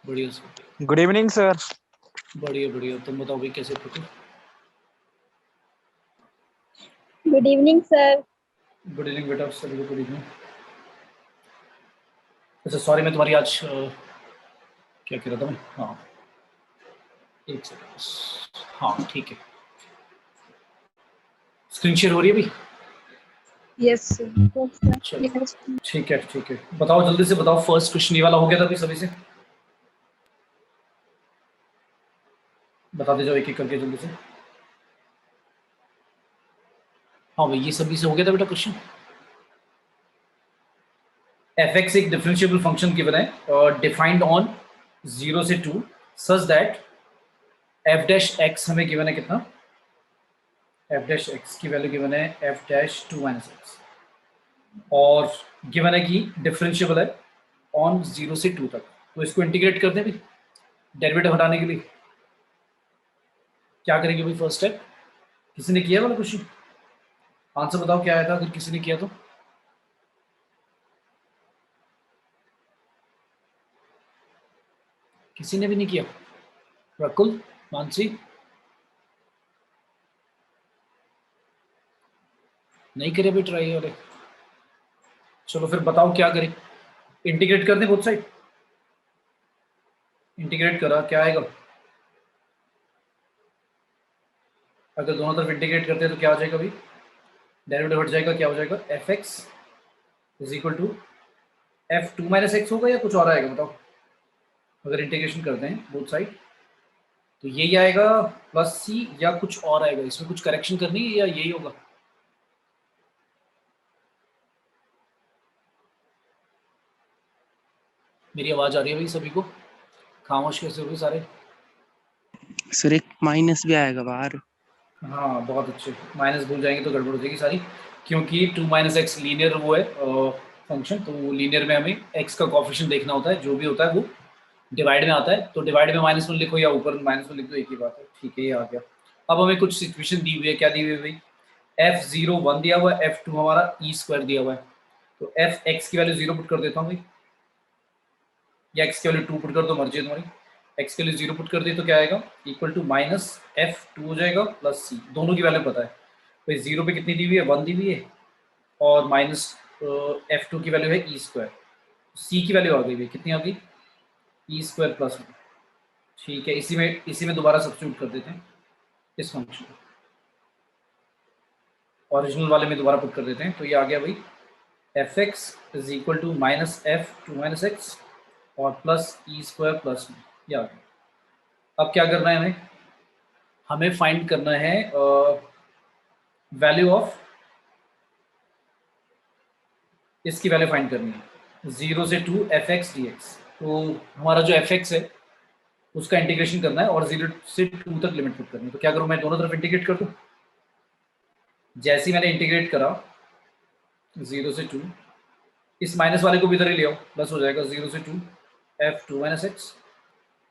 बढ़िया sir. Good evening sir. बढ़िया बढ़िया, तुम बताओ भाई कैसे थे? Good evening sir. Good evening बेटा, सभी को गुड इवनिंग। अच्छा सॉरी, मैं तुम्हारी आज क्या कह रहा था मैं? हाँ एक सेकंड। हाँ ठीक है, स्क्रीन शेयर हो रही है अभी? Yes sir. चलो ठीक है ठीक है, बताओ जल्दी से बताओ। फर्स्ट क्वेश्चन ये वाला हो गया था अभी सभी से? बता दे जाओ एक एक करके जल्दी से। हाँ भाई, ये सभी से हो गया था बेटा क्वेश्चन। एफ एक्स एक डिफरेंशिएबल फंक्शन गिवन है, डिफाइंड ऑन 0 से 2 such that F dash x हमें गिवन है कितना? एफ डैश एक्स की वैल्यू गिवन है एफ डैश 2 माइनस एक्स, और गिवन है कि डिफरेंशिएबल है ऑन 0 से 2 तक। तो इसको इंटीग्रेट करते हैं भी डेरिवेटिव हटाने के लिए। क्या करेंगे भाई फर्स्ट स्टेप? किसी ने किया वाला क्वेश्चन? आंसर बताओ क्या आया था अगर किसी ने किया तो। किसी ने भी नहीं किया? रकुल, मानसी, नहीं करे भी ट्राई वाले? चलो फिर बताओ क्या करें। इंटीग्रेट कर दें बोथ साइड? इंटीग्रेट करा क्या आएगा? अगर दोनों तरफ इंटीग्रेट करते हैं तो क्या हो जाएगा भाई? डेरिवेटिव हट जाएगा, क्या हो जाएगा? F X is equal to F 2 minus X होगा या कुछ और आएगा बताओ? अगर इंटीग्रेशन करते हैं बोथ साइड तो यही आएगा प्लस सी, या कुछ और आएगा? इसमें कुछ करेक्शन करनी है या यही होगा? मेरी आवाज आ रही है भाई सभी को? खामोश कैसे हो गए सारे? सर एक माइनस भी आएगा बाहर। हाँ बहुत अच्छे, माइनस भूल जाएंगे तो गड़बड़ हो जाएगी सारी, क्योंकि 2 माइनस एक्स लीनियर वो है फंक्शन। तो लीनियर में हमें एक्स का कॉफिशिएंट देखना होता है, जो भी होता है वो डिवाइड में आता है। तो डिवाइड में -1 लिखो या ऊपर -1 लिख दो, एक ही बात है। ठीक है, ये आ गया। अब हमें कुछ सिचुएशन दी हुई है। क्या दी हुई है भाई? f0 1 दिया हुआ है, f2 हमारा e² दिया हुआ है। तो f x की वैल्यू 0 पुट कर देता हूँ भाई, या x की वैल्यू 2 पुट कर दो, मर्जी है तुम्हारी। x के लिए 0 पुट कर दी तो क्या आएगा? इक्वल टू माइनस f2 हो जाएगा प्लस c। दोनों की वैल्यू पता है भाई। 0 पे कितनी दी हुई है? 1 दी हुई है, और माइनस f2 की वैल्यू है e²। c की वैल्यू आ गई भाई, कितनी आ गई? e² plus 1। ठीक है, इसी में दोबारा सब्स्टिट्यूट कर देते हैं इस फंक्शन को, ओरिजिनल वाले में दोबारा पुट कर देते हैं। तो ये आ गया भाई F X is equal to minus F 2 minus X और प्लस e² प्लस 1। ये आ गया। अब क्या करना है हमें? हमें फाइंड करना है वैल्यू ऑफ, इसकी वैल्यू फाइंड करनी है 0 से 2 एफ एक्स डी एक्स। तो हमारा जो एफ एक्स है उसका इंटीग्रेशन करना है और 0 से 2 तक लिमिट पुट करनी है। तो क्या करूँ मैं? दोनों तरफ इंटीग्रेट कर दूँ। जैसे ही मैंने इंटीग्रेट करा 0 से 2, इस माइनस वाले को भी इधर ही ले आओ, प्लस हो जाएगा 0 से 2 F 2 minus x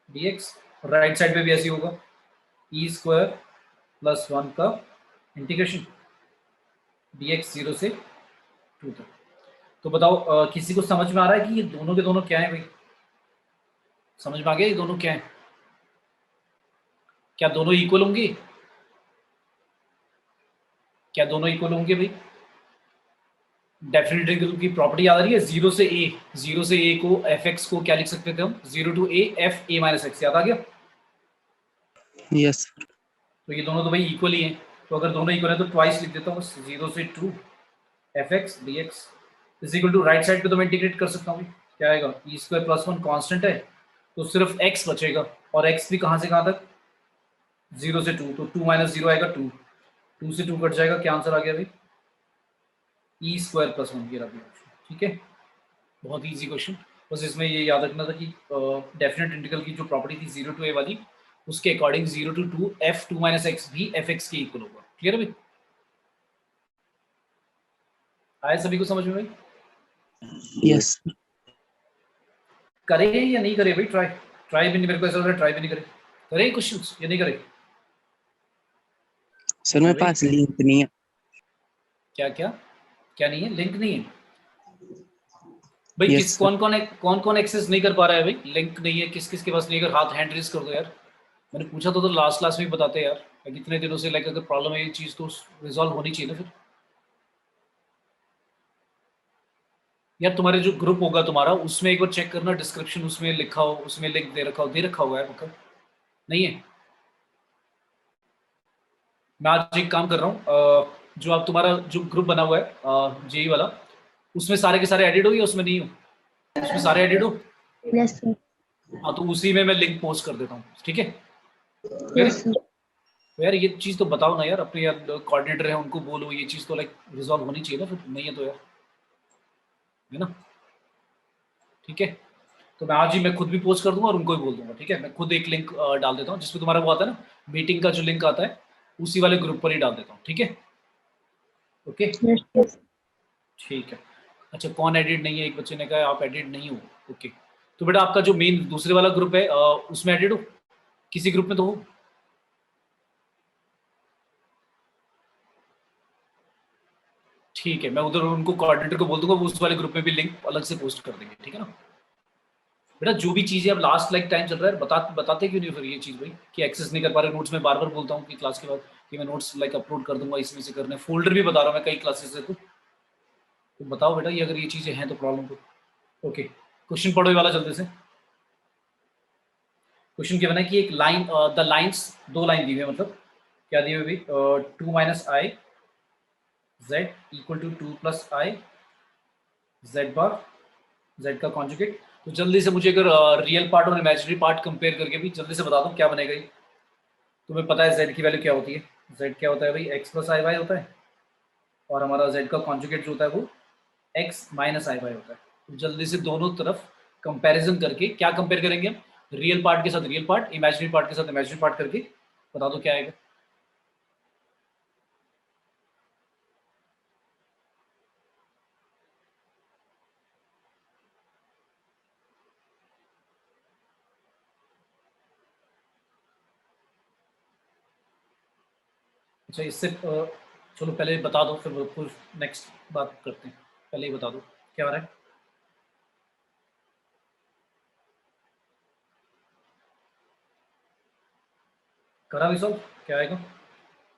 D x. Right side पे भी ऐसी होगा, e² प्लस 1 का इंटीग्रेशन dx 0 से 2 तक। तो बताओ किसी को समझ में आ रहा है कि ये दोनों के दोनों क्या है भाई? समझ में आ गया ये दोनों क्या है? क्या दोनों इक्वल होंगे? क्या दोनों इक्वल होंगे भाई? डेफिनेट इंटीग्रल की प्रॉपर्टी याद आ रही है? 0 से a, 0 से a को एफ एक्स को क्या लिख सकते थे हम? 0 to a F a minus X. याद आ गया? यस। तो ये दोनों तो भाई इक्वल ही हैं। तो अगर दोनों इक्वल है तो ट्वाइस लिख देता हूँ, 0 से 2 F X D X is equal to, right side पे तो मैं इंटीग्रेट कर सकता हूँ। क्या आएगा? e² प्लस 1 कॉन्स्टेंट है तो सिर्फ x बचेगा, और x भी कहाँ से कहाँ तक? 0 से 2। तो 2 माइनस 0 आएगा 2, 2 से 2 कट जाएगा। क्या आंसर आ गया भाई? e² प्लस 1 की रखी। ठीक है, बहुत ईजी क्वेश्चन। बस इसमें ये याद रखना था कि डेफिनेट इंटीग्रल की जो प्रॉपर्टी थी 0 टू a वाली, उसके according 0 to 2 f 2 minus X भी एफ एक्स के इक्वल होगा। क्लियर है भाई? आया सभी को समझ में भाई? यस। करे या नहीं करे भाई? ट्राई भी नहीं, मेरे को ऐसा लग रहा है ट्राई भी नहीं करे। करे क्वेश्चंस या नहीं करे? सर मेरे पास लिंक नहीं है। क्या क्या क्या नहीं है? लिंक नहीं है? भाई यस किस सर। कौन कौन एक्सेस नहीं कर पा रहा है भाई, लिंक नहीं है किस किस के पास नहीं है, अगर हाथ हैंड रेज कर दो यार। मैंने पूछा तो लास्ट क्लास में ही बताते यार, लाइक इतने दिनों से, लाइक अगर प्रॉब्लम है ये चीज़ तो रिजॉल्व होनी चाहिए ना फिर। यार तुम्हारे जो ग्रुप होगा तुम्हारा उसमें एक बार चेक करना, डिस्क्रिप्शन उसमें लिखा हो, उसमें लिंक दे रखा होगा यार मतलब, नहीं है। मैं आज एक काम कर रहा हूँ, जो आप तुम्हारा जो ग्रुप बना हुआ है जेई वाला, उसमें सारे के सारे एडिट हो या उसमें नहीं हो? उसमें सारे एडिट हो? Yes, sir. हाँ तो उसी में मैं लिंक पोस्ट कर देता हूँ, ठीक है? फिर Yes, sir. तो यार ये चीज़ तो बताओ ना यार, अपने यार कोऑर्डिनेटर है उनको बोलो, ये चीज़ तो लाइक रिजॉल्व होनी चाहिए ना फिर, नहीं है तो यार, है ना? ठीक है, तो मैं आज ही मैं खुद भी पोस्ट कर दूंगा और उनको भी बोल दूंगा, ठीक है? मैं खुद एक लिंक डाल देता हूँ जिसमें तुम्हारा वो आता है ना, मीटिंग का जो लिंक आता है, उसी वाले ग्रुप पर ही डाल देता हूँ, ठीक है? Okay, Yes, yes. ठीक है। अच्छा कौन एडिट नहीं है, एक बच्चे ने कहा है आप एडिट नहीं हो, ओके। तो बेटा आपका जो मेन दूसरे वाला ग्रुप है उसमें एडिट हो, किसी ग्रुप में तो हो? ठीक है, मैं उधर उनको कोऑर्डिनेटर को बोल दूंगा, वो उस वाले ग्रुप में भी लिंक अलग से पोस्ट कर देंगे, ठीक है ना? बेटा जो भी चीज़ें अब लास्ट लाइक टाइम चल रहा है, बताते क्यों नहीं फिर ये चीज़ भाई, कि एक्सेस नहीं कर पा रहे नोट्स में, बार बार बोलता हूँ कि क्लास के बाद कि मैं नोट्स लाइक अपलोड कर दूंगा, इसमें से करने फोल्डर भी बता रहा हूँ मैं कई क्लासेस से, तो बताओ बेटा ये अगर ये चीज़ें हैं तो प्रॉब्लम तो। ओके, क्वेश्चन पढ़ो ये वाला जल्दी से। क्वेश्चन क्या बना है कि एक लाइन, द लाइन्स, दो लाइन दी हुई है, मतलब क्या दी हुई भाई, two minus I Z equal to two plus I Z bar, Z का कॉन्जुगेट। तो जल्दी से मुझे अगर रियल पार्ट और इमेजिनरी पार्ट कंपेयर करके भी जल्दी से बता दो क्या बनेगा ये। तुम्हें पता है जेड की वैल्यू क्या होती है, जेड क्या होता है भाई, एक्स प्लस आई वाई होता है, और हमारा जेड का कॉन्जुगेट जो होता है वो एक्स माइनस आई वाई होता है। तो जल्दी से दोनों तरफ कंपैरिजन करके, क्या कंपेयर करेंगे हम, रियल पार्ट के साथ रियल पार्ट, इमेजिनरी पार्ट के साथ इमेजिनरी पार्ट करके बता दो क्या आएगा। अच्छा इससे चलो पहले बता दो फिर नेक्स्ट बात करते हैं, पहले ही बता दो क्या हो रहा है। करा भी सब, क्या आएगा,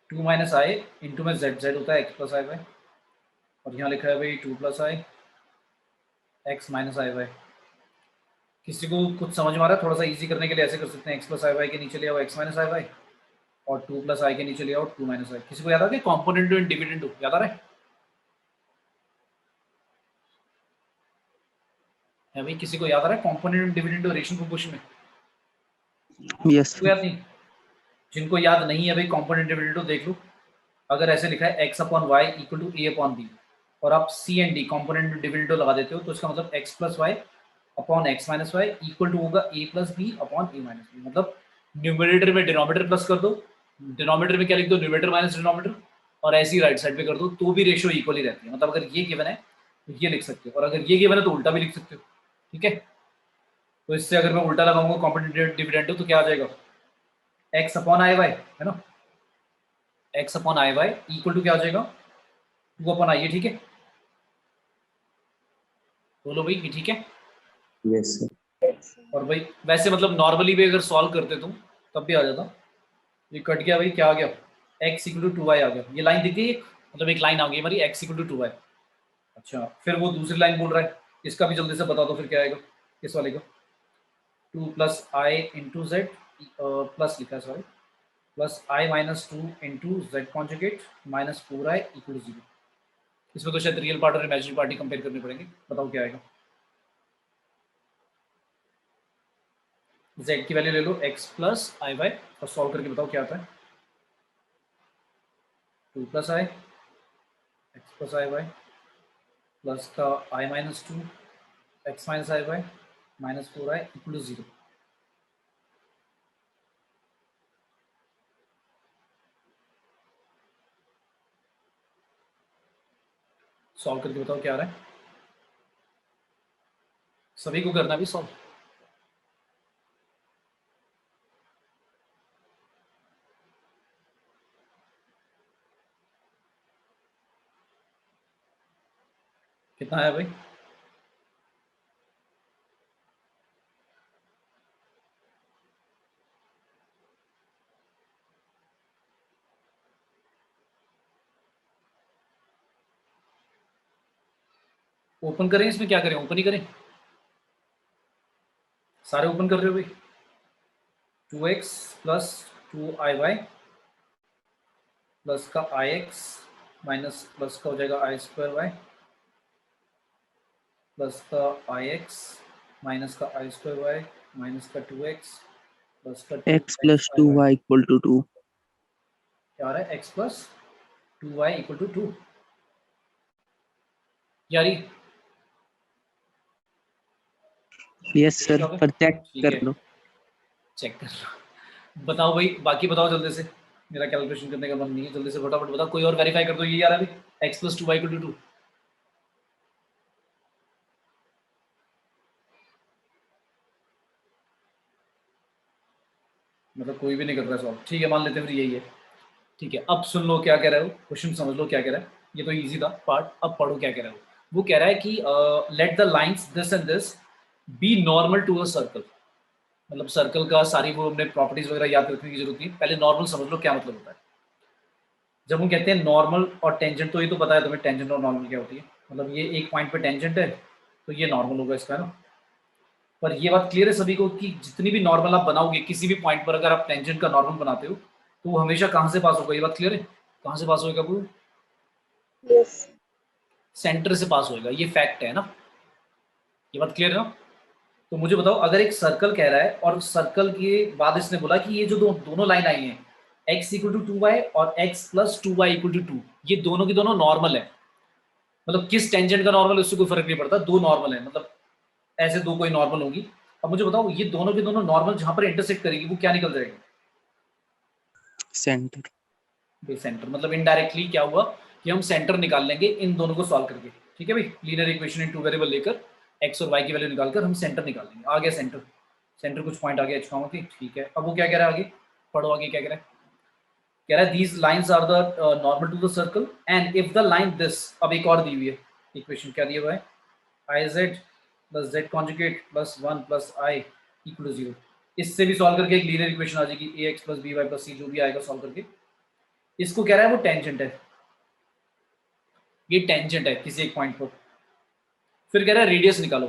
टू माइनस आई इंटू में जेड, जेड होता है एक्स प्लस आई वाई, और यहाँ लिखा है भाई to plus I x minus I Y. किसी को कुछ समझ में आ रहा है? थोड़ा सा इजी करने के लिए ऐसे कर सकते हैं, एक्स प्लस आई वाई के नीचे ले आओ एक्स माइनस आई वाई, और टू प्लस आई के नीचे ले आओ टू माइनस आई। किसी को याद आ गया कॉम्पोनेंट एंड डिविडेंड याद आ रहा है भाई? किसी को याद आ रहा है component and dividend ratio proportion में? यस किसी को याद नहीं? जिनको याद नहीं है भाई कॉम्पोनेंट डिविडेंड देख लो, अगर ऐसे लिखा है X upon Y equal to A upon B, और आप C and D component dividend लगा देते हो, तो इसका मतलब X plus Y upon X minus Y equal to होगा A plus B upon A minus B. मतलब न्यूमरेटर में डिनोमिनेटर प्लस कर दो, डिनोमिनेटर में क्या लिख दो, न्यूमरेटर माइनस डिनोमिनेटर, और ऐसे ही राइट साइड पे कर दो, तो भी रेशियो इक्वल ही रहती है। मतलब अगर ये गिवन है तो ये लिख सकते हो, और अगर ये गिवन है तो उल्टा भी लिख सकते हो, ठीक है? तो इससे अगर मैं उल्टा लगाऊंगा कॉम्पोनेंट डिविडेंड तो क्या आ जाएगा, एक्स अपॉन आई वाई, है ना, X upon I Y equal to क्या आ जाएगा, टू अपॉन आई, ठीक है? बोलो भाई ये ठीक है? Yes sir. और भाई वैसे मतलब नॉर्मली भी अगर सॉल्व करते तुम तब भी आ जाता। ये कट गया भाई, क्या आ गया, X equal to two Y आ गया। ये लाइन दिख गई, मतलब एक लाइन आ गई हमारी X equal to two Y. अच्छा फिर वो दूसरी लाइन बोल रहा है, इसका भी जल्दी से बता दो फिर क्या आएगा इस वाले का, two plus I into Z, plus लिखा है sorry, plus I minus two into Z conjugate minus four I equal to zero. इसमें तो शायद रियल पार्ट और इमेजिनरी पार्ट ही कंपेयर करने पड़ेंगे, बताओ क्या आएगा। जेड की वैल्यू ले लो एक्स प्लस आई वाई, और सॉल्व करके बताओ क्या आता है, टू प्लस आई एक्स प्लस आई वाई प्लस का I minus two x minus I Y minus four I equal to zero. Solve करके बताओ क्या आ रहा है, सभी को करना भी सॉल्व। कितना है भाई, ओपन करें, इसमें क्या करें, ओपन ही करें, सारे ओपन कर रहे हो भाई। 2x प्लस 2iy प्लस का ix माइनस प्लस का हो जाएगा i स्क्वायर वाई प्लस का ix माइनस का i स्क्वायर वाई माइनस का 2x प्लस का x plus 2xy 2y equal to 2. क्या आ रहा है, x plus 2y equal to 2 यारी। Yes sir, ठीक है पर चेक ठीक कर है, लो. चेक कर लो। बताओ भाई, बाकी बताओ जल्दी से, मेरा कैलकुलेशन करने का मन नहीं है, जल्दी से फटाफट बताओ, कोई और वेरीफाई कर दो, ये यार अभी x plus 2y equal to 2। मतलब कोई भी नहीं कर रहा सॉल्व, ठीक है मान लेते हैं फिर यही है। ठीक है, अब सुन लो क्या कह रहा है वो, क्वेश्चन समझ लो क्या कह रहा है, ये तो इजी था पार्ट, अब पढ़ो क्या कह रहा है वो कह रहा है कि let the lines this and this be normal to a circle. मतलब सर्कल का सारी वो हमने प्रॉपर्टीज वगैरह याद रखने की जरूरत नहीं है, पहले नॉर्मल समझ लो क्या मतलब होता है। जब हम कहते हैं नॉर्मल और टेंजेंट, तो ये तो पता है तुम्हें टेंजेंट और नॉर्मल क्या होती है, मतलब ये एक पॉइंट पे टेंजेंट है तो ये नॉर्मल होगा इसका ना। पर ये बात क्लियर है सभी को कि जितनी भी नॉर्मल आप बनाओगे किसी भी पॉइंट पर, अगर आप टेंजेंट का नॉर्मल बनाते हो तो वो हमेशा कहाँ से पास होगा, ये बात क्लियर है, कहाँ से पास होगा वो, Yes. सेंटर से पास होएगा, ये फैक्ट है ना, ये बात क्लियर है ना। तो मुझे बताओ, अगर एक सर्कल कह रहा है और सर्कल के बाद इसने बोला कि ये जो दोनों लाइन आई हैं x इक्वल टू 2y और x plus 2y equal to 2, ये दोनों की दोनों नॉर्मल है, मतलब किस टेंजेंट का नॉर्मल है उससे कोई फर्क नहीं पड़ता, दो नॉर्मल है, मतलब ऐसे दो कोई नॉर्मल होगी। अब मुझे बताओ, ये दोनों के दोनों नॉर्मल जहां पर इंटरसेक्ट करेगी वो क्या निकल जाएगा, Center. सेंटर, मतलब इनडायरेक्टली क्या हुआ कि हम सेंटर निकाल लेंगे इन दोनों को सॉल्व करके। ठीक है भाई, linear equation in two variable लेकर x और y की वैल्यू निकालकर हम सेंटर निकाल लेंगे। आ गया सेंटर, सेंटर कुछ पॉइंट आ गया h की, ठीक है। अब वो क्या कह रहा है आगे, पढ़ो आगे क्या कह रहा है, कह रहा है these lines are the normal to the circle and if the line this, अब एक और दी हुई है इक्वेशन, क्या दिया हुआ है, I Z plus Z conjugate plus 1 plus I equal to 0। इससे भी सॉल्व करके एक लीनियर इक्वेशन आ जाएगी, A X plus B Y plus C, जो भी आएगा सॉल्व करके। इसको कह रहा है वो टेंजेंट है, ये टेंजेंट है किसी एक पॉइंट पर। फिर कह रहा है रेडियस निकालो,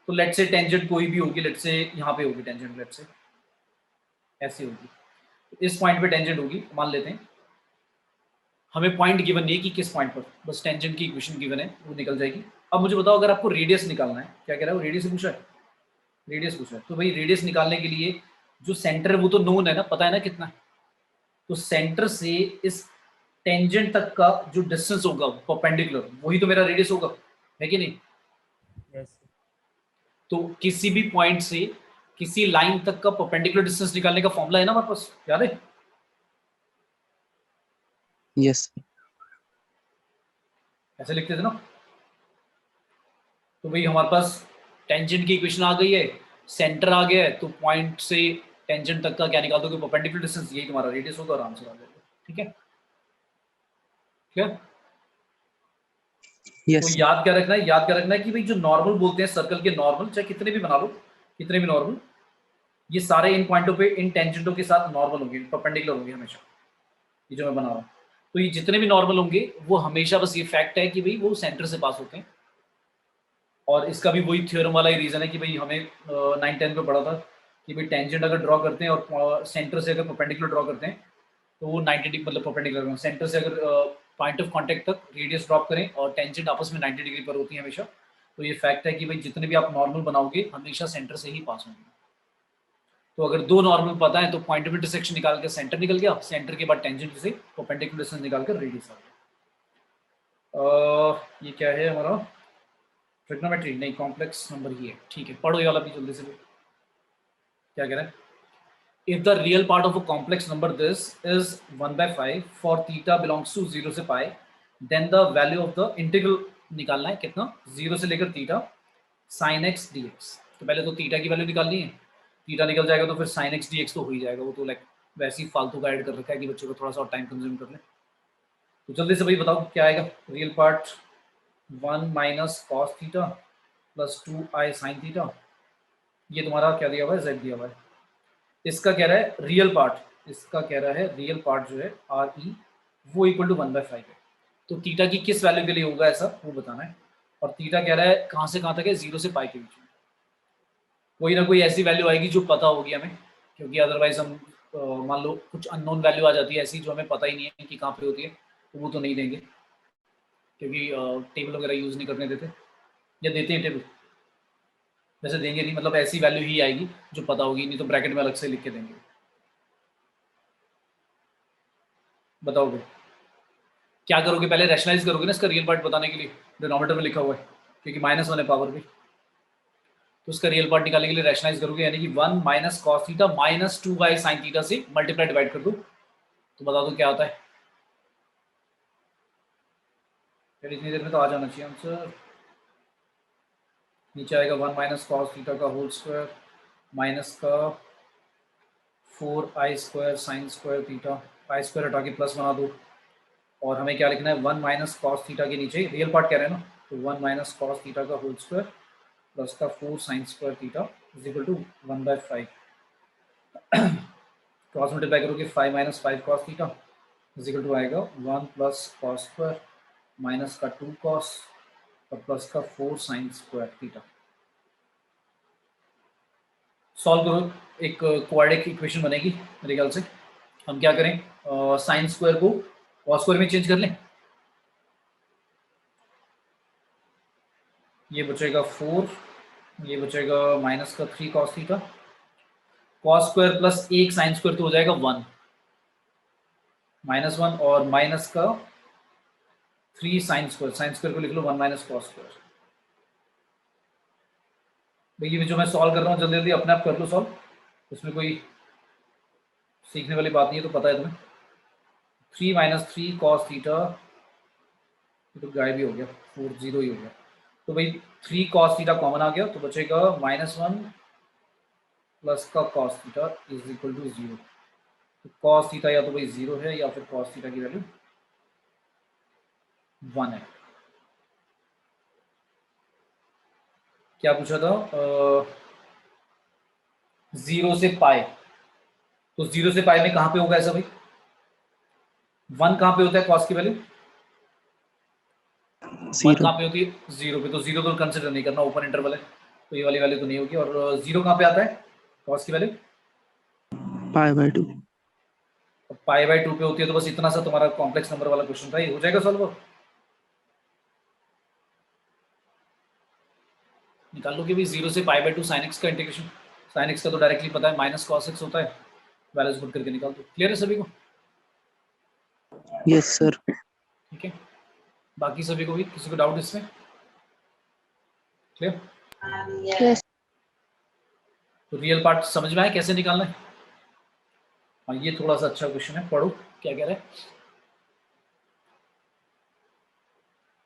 तो लेट से टेंजेंट कोई भी होगी, लेट से यहाँ पे होगी टेंजेंट, लेट से ऐसी होगी, तो इस पॉइंट पे टेंजेंट होगी मान लेते हैं, हमें पॉइंट गिवन नहीं है कि किस पॉइंट पर, बस टेंजेंट की इक्वेशन गिवन है, वो निकल जाएगी। अब मुझे बताओ, अगर आपको रेडियस निकालना है, क्या कह रहा है वो, रेडियस पूछा है, रेडियस पूछा है, तो भाई रेडियस निकालने के लिए जो सेंटर है वो तो नोन है ना, पता है ना कितना है, तो सेंटर से इस टेंजेंट तक का जो डिस्टेंस होगा परपेंडिकुलर, वही तो मेरा रेडियस होगा, है कि नहीं। Yes. तो किसी भी पॉइंट से किसी लाइन तक का परपेंडिकुलर डिस्टेंस निकालने का फॉर्मूला है ना हमारे पास, याद है, Yes. ऐसे लिखते थे ना। तो भाई हमारे पास टेंजेंट की इक्वेशन आ गई है, सेंटर आ गया है, तो पॉइंट से टेंजेंट तक का क्या निकाल दोगे, परपेंडिकुलर डिस्टेंस, यही तुम्हारा रेडियस होगा, आराम से आ जाएगा। ठीक है, क्या Yes. तो sir. याद क्या रखना है, याद क्या रखना है कि भाई जो नॉर्मल बोलते हैं सर्कल के नॉर्मल, चाहे कितने भी बना लो, कितने भी नॉर्मल, ये सारे इन पॉइंटों पे इन टेंजेंटों के साथ नॉर्मल होंगे, परपेंडिकुलर होंगे हमेशा, ये जो मैं बना रहा हूँ। तो ये जितने भी नॉर्मल होंगे वो हमेशा, बस ये फैक्ट है कि भाई वो सेंटर से पास होते हैं। और इसका भी वही थ्योरम वाला ही रीजन है कि भाई हमें 9-10 में पढ़ा था कि भाई टेंजेंट अगर ड्रॉ करते हैं और सेंटर से अगर परपेंडिकुलर ड्रॉ करते हैं तो वो 90 डिग्री, मतलब परपेंडिकुलर सेंटर से अगर पॉइंट ऑफ कांटेक्ट तक रेडियस ड्रॉप करें और टेंजेंट आपस में 90 डिग्री पर होती है हमेशा, तो ये फैक्ट है कि भाई जितने भी आप नॉर्मल बनाओगे हमेशा सेंटर से ही पास होंगे। तो अगर दो नॉर्मल पता है तो पॉइंट ऑफ इंटरसेक्शन निकाल के सेंटर निकल गया, सेंटर के बाद टेंजेंट से परपेंडिकुलर डिस्टेंस निकाल कर रेडियस आ गया। ये क्या है हमारा, ट्रिग्नोमेट्री नहीं, कॉम्प्लेक्स नंबर ही है। ठीक है, पढ़ो ये वाला भी जल्दी से, क्या कह रहा है, if the real part of a complex number this is 1/5 for theta belongs to 0 से pi, then the value of the integral निकालना है कितना, 0 से लेकर थीटा sin x dx। तो पहले तो थीटा की वैल्यू निकालनी है, थीटा निकल जाएगा तो फिर sin x dx तो हो ही जाएगा, वो तो लाइक वैसे ही फालतू का ऐड कर रखा है कि बच्चों को थोड़ा सा और टाइम कंज्यूम कर ले। तो जल्दी से भाई बताओ क्या आएगा, real part 1 minus cos theta plus 2i sin theta, ये तुम्हारा क्या दिया हुआ है, z दिया हुआ है। इसका कह रहा है रियल पार्ट, इसका कह रहा है रियल पार्ट जो है आर ई वो इक्वल टू 1/5 है। तो थीटा की किस वैल्यू के लिए होगा ऐसा वो बताना है। और थीटा कह रहा है कहाँ से कहाँ तक है, 0 से पाई के बीच में। कोई ना कोई ऐसी वैल्यू आएगी जो पता होगी हमें, क्योंकि अदरवाइज हम मान लो कुछ अननोन वैल्यू आ जाती है ऐसी जो हमें पता ही नहीं है कि कहाँ पे होती है, तो वो तो नहीं देंगे, क्योंकि टेबल वगैरह यूज़ नहीं करने देते, या देते हैं टेबल, वैसे देंगे नहीं, मतलब ऐसी वैल्यू ही आएगी जो पता होगी, नहीं तो ब्रैकेट में अलग से लिख के देंगे। बताओगे क्या करोगे, पहले रैशनलाइज करोगे ना इसका रियल पार्ट बताने के लिए, डिनोमिनेटर में लिखा हुआ है, क्योंकि -1 है पावर भी, तो उसका रियल पार्ट निकालने के लिए रैशनलाइज करोगे, यानी कि 1 minus cos theta minus 2 sine theta से मल्टीप्लाई डिवाइड कर दो, तो बता दो क्या आता है। फिर इतनी देर में तो आ जाना चाहिए आंसर। नीचे आएगा 1 माइनस कॉस थीटा का होल स्क्वायर माइनस का 4i square sine square theta, I square हटा के प्लस बना दो, और हमें क्या लिखना है, 1 माइनस कॉस थीटा के नीचे रियल पार्ट कह रहे हैं ना, तो 1 माइनस कॉस थीटा का होल स्क्वायर प्लस का 4 sine square theta is equal to 1/5। Cross multiply करोगे 5 minus 5 cos theta is equal to आएगा 1 प्लस कॉस स्क्वायर माइनस का 2 कॉस और प्लस का 4 साइन स्क्वायर थीटा। सॉल्व करो, एक क्वाड्रेटिक इक्वेशन बनेगी मेरे ख्याल से। हम क्या करें, साइन स्क्वायर को कॉस स्क्वायर में चेंज कर लें, ये बचेगा 4, ये बचेगा माइनस का 3 cos theta, cos square plus 1 sine square तो हो जाएगा 1 -1, और माइनस का 3 साइन स्क्वायर को लिख लो 1 माइनस कॉस स्क्वायर। देखिए जो मैं सॉल्व कर रहा हूँ जल्दी जल्दी अपने आप कर लो सॉल्व, उसमें कोई सीखने वाली बात नहीं है, तो पता है तुम्हें। 3 माइनस 3 कॉस थीटा, ये तो गायब ही हो गया, 4 0 ही हो गया, तो भाई 3 कॉस थीटा कॉमन आ गया, तो बचेगा -1 प्लस का cos theta is equal to 0। तो कॉस थीटा या तो भाई 0 है या फिर कॉस थीटा की वैल्यू 1 है। क्या पूछा था, 0 से पाई, तो 0 से पाई में कहां पे होगा ऐसा भाई, 1 कहां पे होता है कॉस की वैल्यू, 1 कहां पे होती है 0 पे, तो 0 तो कंसिडर नहीं करना, ओपन इंटरवल है, तो ये वाली वैल्यू तो नहीं होगी। और 0 कहां पे आता है कॉस की वैल्यू, π/2। π/2 पे होती है, तो बस इतना सा तुम्हारा कॉम्प्लेक्स नंबर वाला क्वेश्चन था, ये हो जाएगा सॉल्व। निकाल लो कि भाई 0 से π/2 साइन एक्स का इंटीग्रेशन, साइन एक्स का तो डायरेक्टली पता है माइनस कॉस एक्स होता है, वैल्यूज पुट करके निकाल दो। क्लियर है सभी को? Yes sir. ठीक है, बाकी सभी को भी, किसी को डाउट इसमें? क्लियर? Yes. तो रियल पार्ट समझ में आया कैसे निकालना है? हाँ, ये थोड़ा सा अच्छा क्वेश्चन है, पढ़ो क्या कह रहा है।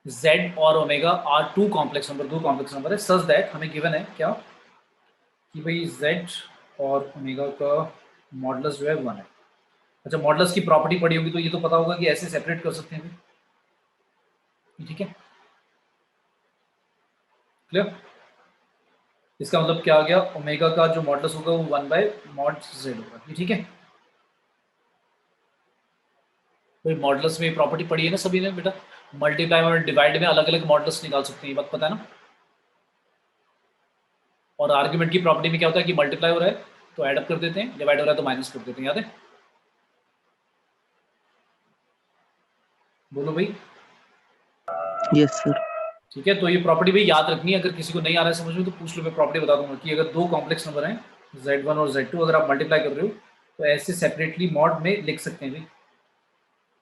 Z और omega are two complex number, दो कॉम्प्लेक्स नंबर है, सच दैट हमें गिवन है क्या कि भाई Z और ओमेगा का मॉडुलस जो है 1 है। अच्छा, मॉडुलस की प्रॉपर्टी पड़ी होगी तो ये तो पता होगा कि ऐसे सेपरेट कर सकते हैं भाई, ठीक है? क्लियर? इसका मतलब क्या आ गया, ओमेगा का जो मॉडुलस होगा वो 1/mod(z) होगा, ये ठीक है? भाई मॉडुलस में प्रॉपर्टी पड़ी है ना सभी ने बेटा, मल्टीप्लाई और डिवाइड में अलग अलग मॉडुलस निकाल सकते हैं, ये बात पता है ना? और आर्ग्यूमेंट की प्रॉपर्टी में क्या होता है कि मल्टीप्लाई हो रहा है तो ऐड अप कर देते हैं, डिवाइड हो रहा है तो माइनस कर देते हैं, याद है? बोलो भाई। Yes sir. ठीक है, तो ये प्रॉपर्टी भाई याद रखनी है, अगर किसी को नहीं आ रहा है समझ में तो पूछ लो, मैं प्रॉपर्टी बता दूंगा कि अगर दो कॉम्प्लेक्स नंबर हैं Z1 और Z2, अगर आप मल्टीप्लाई कर रहे हो तो ऐसे सेपरेटली मॉड में लिख सकते हैं भाई,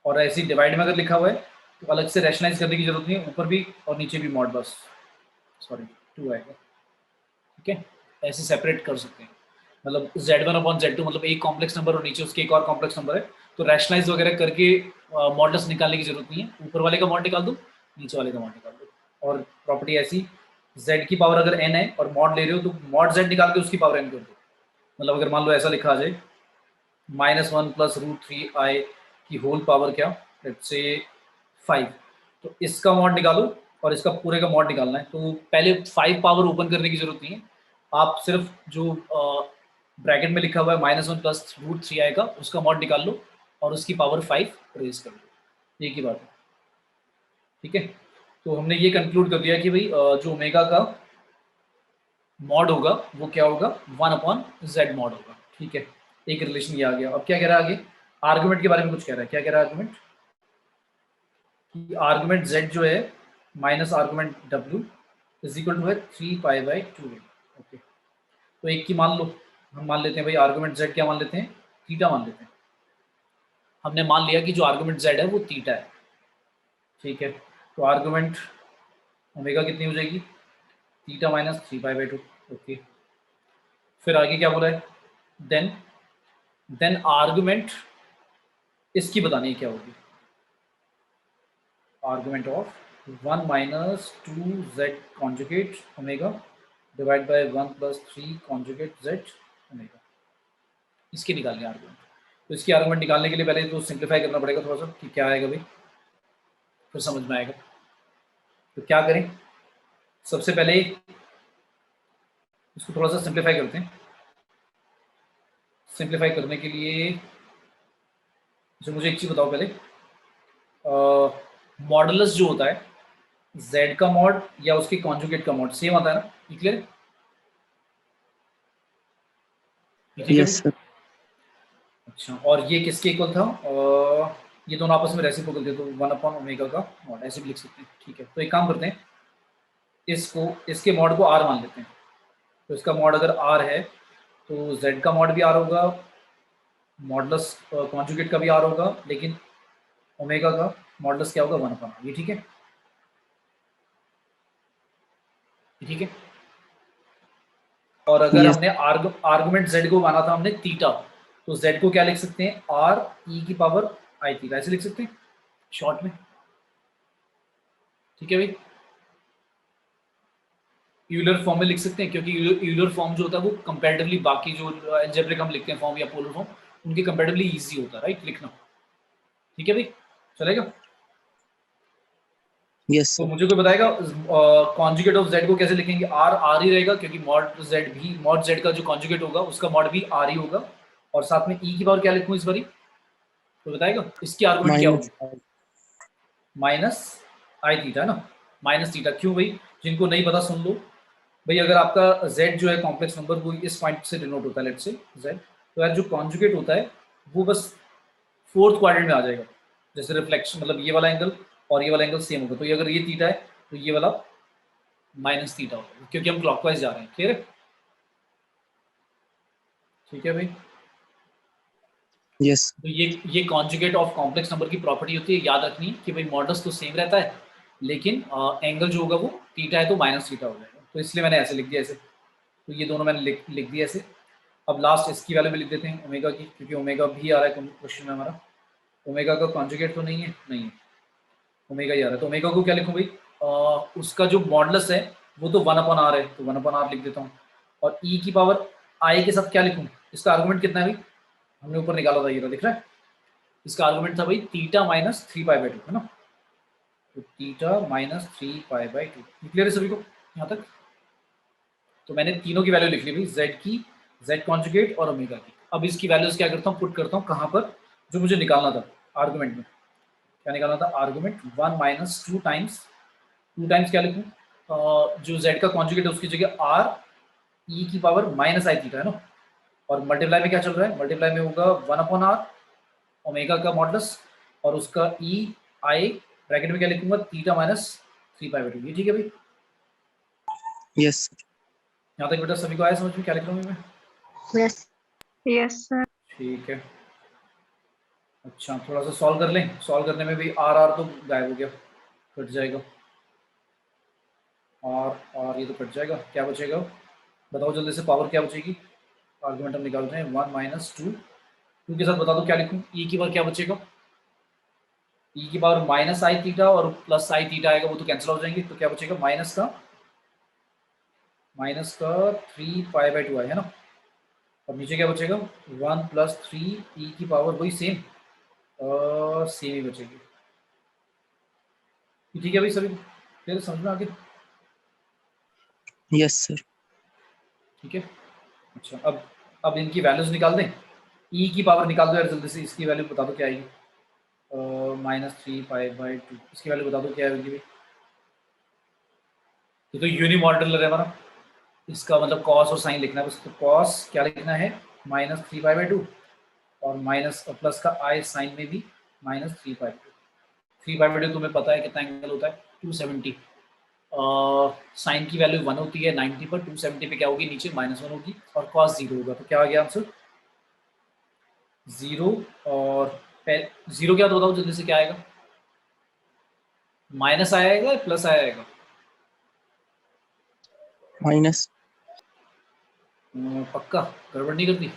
और ऐसे डिवाइड में अगर लिखा हुआ है तो अलग से रैशनलाइज करने की जरूरत नहीं है, ऊपर भी और नीचे भी मॉड, बस सॉरी 2 आएगा, ठीक है? ऐसे सेपरेट कर सकते हैं, मतलब Z1/Z2 मतलब एक कॉम्प्लेक्स नंबर और नीचे उसके एक और कॉम्प्लेक्स नंबर है, तो रैशनलाइज वगैरह करके मॉडल्स निकालने की जरूरत नहीं है, ऊपर वाले का मॉड निकाल दो, नीचे वाले का मॉड निकाल दो। और प्रॉपर्टी ऐसी, z की पावर अगर n है और मॉड ले रहे हो तो मॉड z निकाल के उसकी पावर n कर दो, मतलब अगर मान लो ऐसा लिखा आ जाए -1 + √3i की होल पावर क्या, लेट्स से 5, तो इसका मॉड निकालो और इसका पूरे का मॉड निकालना है, तो पहले 5 पावर ओपन करने की जरूरत नहीं है, आप सिर्फ जो ब्रैकेट में लिखा हुआ है -1 + √3i का उसका मॉड निकाल लो और उसकी पावर 5 रेज कर लो, एक ही बात है, ठीक है? तो हमने ये कंक्लूड कर लिया कि भाई जो ओमेगा का मॉड होगा वो क्या होगा 1/z मॉड होगा। ठीक है, एक रिलेशन ये आ गया। अब क्या कह रहा है आगे, आर्गुमेंट के बारे में कुछ कह रहा है। क्या कह रहा है आर्गुमेंट, कि आर्गुमेंट z जो है minus argument w is equal to है 3π/2a। ओके, तो एक की मान लो, हम मान लेते हैं भाई आर्गुमेंट z क्या मान लेते हैं, थीटा मान लेते हैं। हमने मान लिया कि जो आर्गुमेंट z है वो थीटा है। ठीक है, तो आर्गुमेंट ओमेगा कितनी हो जाएगी, थीटा माइनस 3π/2। ओके, फिर आगे क्या बोला है, देन आर्गुमेंट इसकी बतानी है क्या होगी, argument of 1 minus 2z conjugate omega divide by 1 plus 3 conjugate z omega, इसकी निकालनी है आर्गुमेंट। तो इसकी आर्गुमेंट निकालने के लिए पहले तो सिंप्लीफाई करना पड़ेगा थोड़ा सा कि क्या आएगा भाई, फिर समझ में आएगा। तो क्या करें, सबसे पहले इसको थोड़ा सा सिंप्लीफाई करते हैं। सिंप्लीफाई करने के लिए जो मुझे एक चीज़ बताओ पहले, मॉडुलस जो होता है z का मॉड या उसके कॉन्जुगेट का मॉड सेम आता है ना, ये क्लियर है? ये ठीक है यस भाई? सर। अच्छा, और ये किसके इक्वल था, ये दोनों आपस में रेसिप्रोकल थे, तो 1/ओमेगा का मॉड ऐसे भी लिख सकते हैं। ठीक है, तो एक काम करते हैं, इसके मॉड को r मान लेते हैं। तो इसका मॉड अगर r है तो z का मॉड भी r होगा, मॉडुलस कॉन्जुगेट का भी r होगा, लेकिन ओमेगा का मॉडुलस क्या होगा 1/r। ये ठीक है, ये ठीक है। और अगर यस हमने आर्गुमेंट z को माना था हमने थीटा, तो z को क्या लिख सकते हैं, r e की पावर i थीटा, ऐसे लिख सकते हैं शॉर्ट में। ठीक है भाई, यूलर फॉर्म में लिख सकते हैं, क्योंकि यूलर फॉर्म जो होता है वो कंपैरेटिवली बाकी जो अलजेब्रिक हम लिखते हैं फॉर्म या पोलर फॉर्म, उनके कंपैरेटिवली इजी होता है राइट लिखना। ठीक है भाई, चलेगा? यस तो सर। मुझे कोई बताएगा कॉन्जुगेट ऑफ z को कैसे लिखेंगे, r ही रहेगा, क्योंकि मॉड z का जो कॉन्जुगेट होगा उसका मॉड भी r ही होगा। और साथ में e की पावर क्या लिखूं इस बारी, तो बताएगा इसकी आर्गुमेंट क्या होगी, माइनस माइनस आई थीटा ना, माइनस थीटा। क्यों भाई, जिनको नहीं पता सुन लो भाई, अगर आपका z जो है कॉम्प्लेक्स नंबर वो इस पॉइंट से डिनोट होता है, लेट्स से z, तो यार जो कॉन्जुगेट होता है वो बस फोर्थ क्वाड्रेंट में आ जाएगा। जैसे रिफ्लेक्शन मतलब ये वाला एंगल और ये वाला एंगल सेम होगा, तो ये अगर ये थीटा है तो ये वाला माइनस थीटा होगा, क्योंकि हम क्लॉकवाइज जा रहे हैं। क्लियर है? ठीक है भाई, यस तो ये कॉन्जुगेट ऑफ कॉम्प्लेक्स नंबर की प्रॉपर्टी होती है, याद रखनी है कि भाई मॉडल्स तो सेम रहता है, लेकिन एंगल जो होगा वो थीटा है तो माइनस थीटा हो जाएगा। तो इसलिए मैंने ऐसे लिख दिया ऐसे, तो ये दोनों मैंने लिख दिया ऐसे। अब लास्ट इसकी वैल्यू भी लिख देते हैं ओमेगा की, क्योंकि ओमेगा भी आ रहा है क्वेश्चन में हमारा। ओमेगा का कॉन्जुगेट तो नहीं है, नहीं है, ओमेगा ही आ रहा है। तो ओमेगा को क्या लिखूं भाई, उसका जो मॉडुलस है वो तो 1/r है, तो 1/r लिख देता हूँ। और e की पावर i के साथ क्या लिखूं, इसका आर्गुमेंट कितना है भाई, हमने ऊपर निकाला था, ये दिख रहा है। इसका आर्गुमेंट था भाई थीटा माइनस 3π/2 है ना, तो थीटा माइनस 3π/2। क्लियर है सभी को यहाँ तक? तो मैंने तीनों की वैल्यू लिख ली भाई, z की, z कॉन्जुगेट और ओमेगा की। अब इसकी वैल्यूज क्या करता हूँ, पुट करता हूँ कहाँ पर, जो मुझे निकालना था आर्गुमेंट में। क्या निकालना था, आर्गुमेंट 1 माइनस 2 टाइम्स क्या लिखूँ, जो z का कॉन्जुगेट है उसकी जगह r e की पावर माइनस आई थीटा है ना, और मल्टीप्लाई में क्या चल रहा है, मल्टीप्लाई में होगा 1/r ओमेगा का मॉडुलस और उसका ई आई, ब्रैकेट में क्या लिखूंगा, थीटा माइनस 3π/2। ये ठीक है भाई, यस यहाँ तक बेटा सभी को आया समझ में क्या लिख रहा हूँ मैं? Yes. Yes, sir. ठीक है, अच्छा थोड़ा सा सॉल्व कर लें। सॉल्व करने में भी आर तो गायब हो गया, कट जाएगा, और ये तो कट जाएगा, क्या बचेगा बताओ जल्दी से, पावर क्या बचेगी, आर्गुमेंट हम निकाल रहे हैं 1 माइनस 2 के साथ बता दो क्या लिखूँ, ई की पावर क्या बचेगा, ई की पावर माइनस आई थीटा और प्लस आई थीटा आएगा, वो तो कैंसिल हो जाएंगे, तो क्या बचेगा, माइनस का 3π/2 है ना, और नीचे क्या बचेगा 1 प्लस 3 ई की पावर वही सेम, सेम ही बचेगी। ठीक है भाई सभी, फिर समझ में आ गया? Yes sir. ठीक है, अच्छा अब इनकी वैल्यूज निकाल दें, ई की पावर निकाल दो यार जल्दी से, इसकी वैल्यू बता दो क्या आएगी, -3π/2, इसकी वैल्यू बता दो क्या आएगी भाई, ये तो यूनिमॉड्यूलर है हमारा, इसका मतलब कॉस और साइन लिखना है बस। तो कॉस क्या लिखना है, -3π/2, और माइनस प्लस का आई साइन में भी -3π/2। 3π/2 तुम्हें पता है कितना एंगल होता है, 270। साइन की वैल्यू 1 होती है 90 पर, 270 पे क्या होगी, नीचे -1 होगी, और कॉस 0 होगा। तो क्या आ गया आंसर, 0। और 0 क्या, तो बताओ जल्दी से क्या आएगा, माइनस आएगा या प्लस आएगा? माइनस। पक्का, गड़बड़ नहीं करती?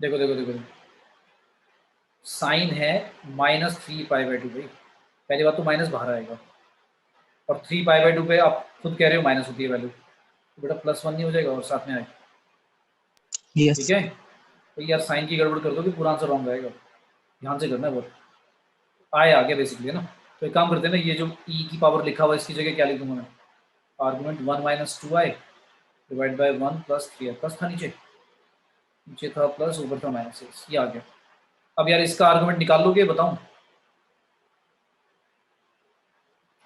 देखो देखो देखो, साइन है -3π/2 भाई, पहली बात तो माइनस बाहर आएगा, और 3π/2 पे आप खुद कह रहे हो माइनस होती है वैल्यू, तो बेटा +1 नहीं हो जाएगा और साथ में आए, ठीक यस। है? तो यार साइन की गड़बड़ कर दो कि पूरा आंसर रॉन्ग आएगा, ध्यान से करना है बहुत। आए आ गया बेसिकली, है ना? तो एक काम करते हैं ना, ये जो ई की पावर लिखा हुआ है इसकी जगह क्या लिख दूंगा मैं, argument 1 - 2i divide by 1 + 3i, plus था नीचे, नीचे था प्लस, ऊपर था -6, ये आ गया। अब यार इसका आर्गुमेंट निकाल लोगे, बताऊं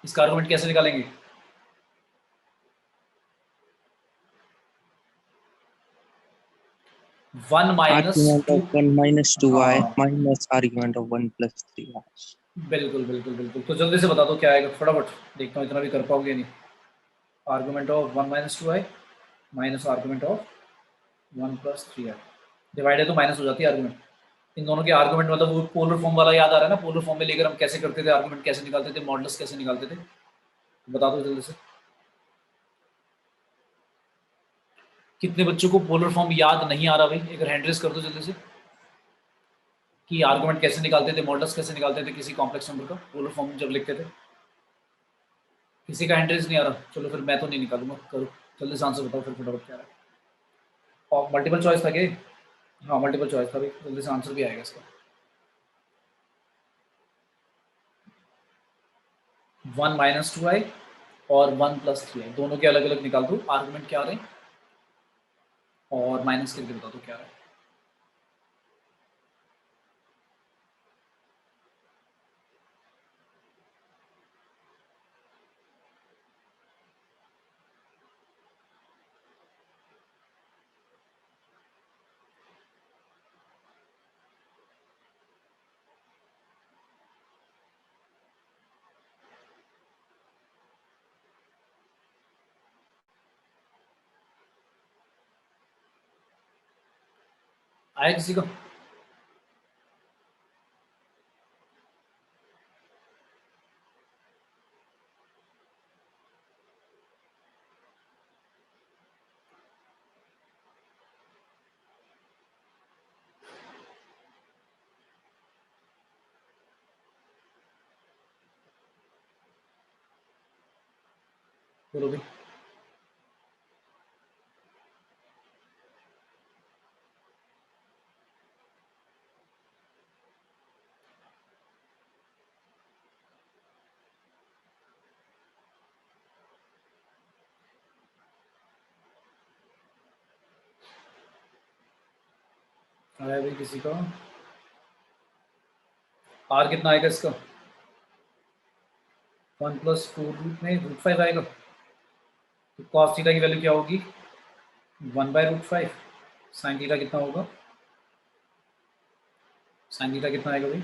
इसका आर्गुमेंट कैसे निकालेंगे? 1 - आर्ग्यूमेंट 2। ऑफ 1 - 2i हाँ माइनस आर्ग्यूमेंट ऑफ 1 + 3i। बिल्कुल बिल्कुल बिल्कुल, तो जल्दी से बता दो क्या आएगा फटाफट, देखता हूँ इतना भी कर पाओगे नहीं। Argument of 1 - 2i minus argument of 1 + 3i, divide है तो माइनस हो जाती है आर्गुमेंट। इन दोनों के आर्गुमेंट मतलब वो पोलर फॉर्म वाला याद आ रहा है ना, पोलर फॉर्म में लेकर हम कैसे करते थे, आर्गुमेंट कैसे निकालते थे, मॉडल्स कैसे निकालते थे, बता दो जल्दी से। कितने बच्चों को पोलर फॉर्म याद नहीं आ रहा भाई, एक हैंड रेस कर दो जल्दी से, कि आर्गुमेंट कैसे निकालते थे, मॉडल्स कैसे निकालते थे किसी कॉम्प्लेक्स नंबर का पोलर फॉर्म जब लिखते थे। किसी का हैंड रेस नहीं आ रहा, चलो फिर मैं तो नहीं निकालूंगा, करो जल्दी से आंसर बताओ फिर फटाफट क्या है। और मल्टीपल चॉइस था क्या? हाँ मल्टीपल चॉइस था भाई, जल्दी से आंसर भी आएगा इसका। 1 - 2i और 1 + 3i, दोनों के अलग अलग निकाल दो आर्गुमेंट क्या आ रहे हैं, और माइनस करके बता दो क्या आ रहा है। आया किसी का? बोलो भाई। आया भाई किसी का? आर कितना आएगा इसका? 1 + 4 रूट में √5 आएगा, तो कॉस थीटा की वैल्यू क्या होगी, 1/√5। साइन थीटा कितना होगा, साइन थीटा कितना आएगा भाई?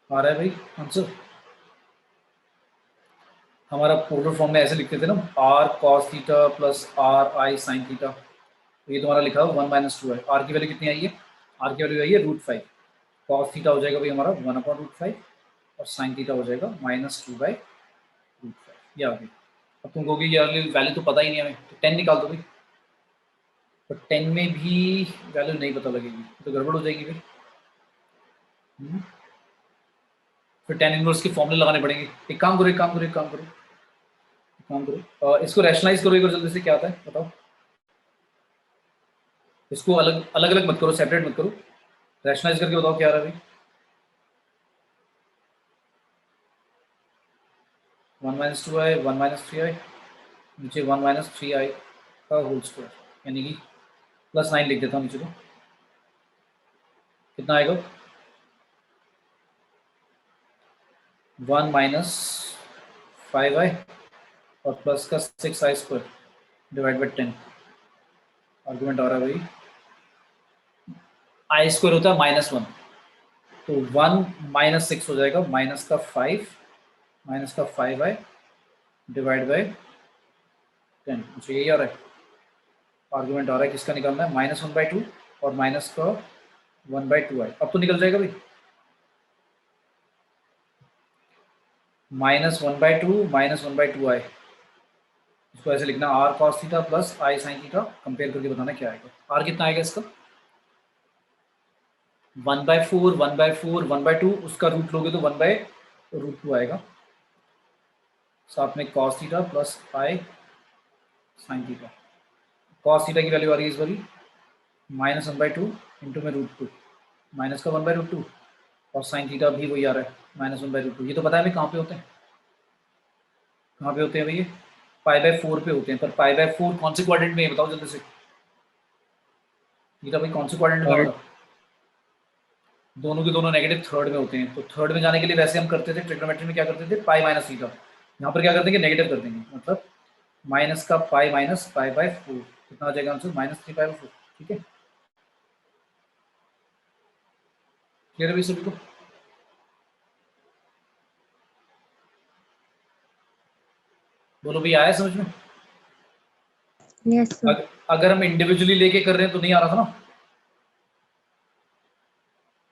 आ रहा है भाई आंसर? हमारा पोलर फॉर्म में ऐसे लिखते थे ना, R cos theta plus R I sine theta, तो ये तुम्हारा लिखा हुआ 1 - 2 है। आर की वैल्यू कितनी आई है, आर की वैल्यू आई है √5, कॉस थीटा हो जाएगा भाई हमारा 1/√5, और साइन थीटा हो जाएगा -2/√5, ये आ गई। अब तुम कहोगे ये वैल्यू तो पता ही नहीं हमें, तो 10 निकाल दो भाई, तो 10 में भी वैल्यू नहीं पता लगेगी तो गड़बड़ हो जाएगी भाई। फिर tan इनवर्स के फॉर्मूले लगाने पड़ेंगे। एक काम करो, एक काम करो, एक काम करो, एक काम करो, इसको रैशनलाइज करो एक बार जल्दी से, क्या आता है बताओ। इसको अलग अलग अलग मत करो, सेपरेट मत करो, रैशनलाइज करके बताओ क्या आ रहा है भाई। 1 - 2i 1 - 3i, नीचे 1 - 3i, का होल स्क्वायर, यानी कि +9 लिख देता हूँ नीचे को। कितना आएगा? 1 माइनस 5i और प्लस का 6i² डिवाइड बाई 10। आर्गुमेंट आ रहा है भाई, i² होता है -1, तो 1 माइनस 6 हो जाएगा, माइनस का 5i डिवाइड बाई 10। मुझे यही आ रहा है, आर्गुमेंट आ रहा है किसका निकालना है, -1/2 और माइनस का 1/2i। अब तो निकल जाएगा भाई, -1/2 -1/2i। इसको ऐसे लिखना r cos theta plus i sin theta, compare करके बताना क्या आएगा। r कितना आएगा इसका? 1/4 1/4 1/2, उसका रूट लोगे तो 1/√2 आएगा। साथ में cos theta plus i sin theta. cos theta की वैल्यू आ रही है इस बारी -1/2 इंटू में √2, माइनस का 1/√2, और sin थीटा भी वही आ रहा है -1/√2। ये तो पता है भाई कहाँ पे होते हैं, कहाँ पे होते हैं भैया? π/4 पे होते हैं, पर π/4 कौन से क्वाड्रेंट में है बताओ जल्दी से। ये तो भाई कौन से क्वाड्रेंट में होगा? दोनों के दोनों नेगेटिव थर्ड में होते हैं। तो थर्ड में जाने के लिए वैसे हम करते थे ट्रिग्नोमेट्री में, क्या करते थे, पाई माइनस थीटा। यहाँ पर क्या कर देंगे, नेगेटिव कर देंगे, मतलब माइनस का पाई माइनस π/4। कितना आ जाएगा आंसर? -3π/4। ठीक है, क्लियर है भाई सभी को? बोलो भाई, आया समझ में? Yes, sir. अगर हम इंडिविजुअली लेके कर रहे हैं तो नहीं आ रहा था ना,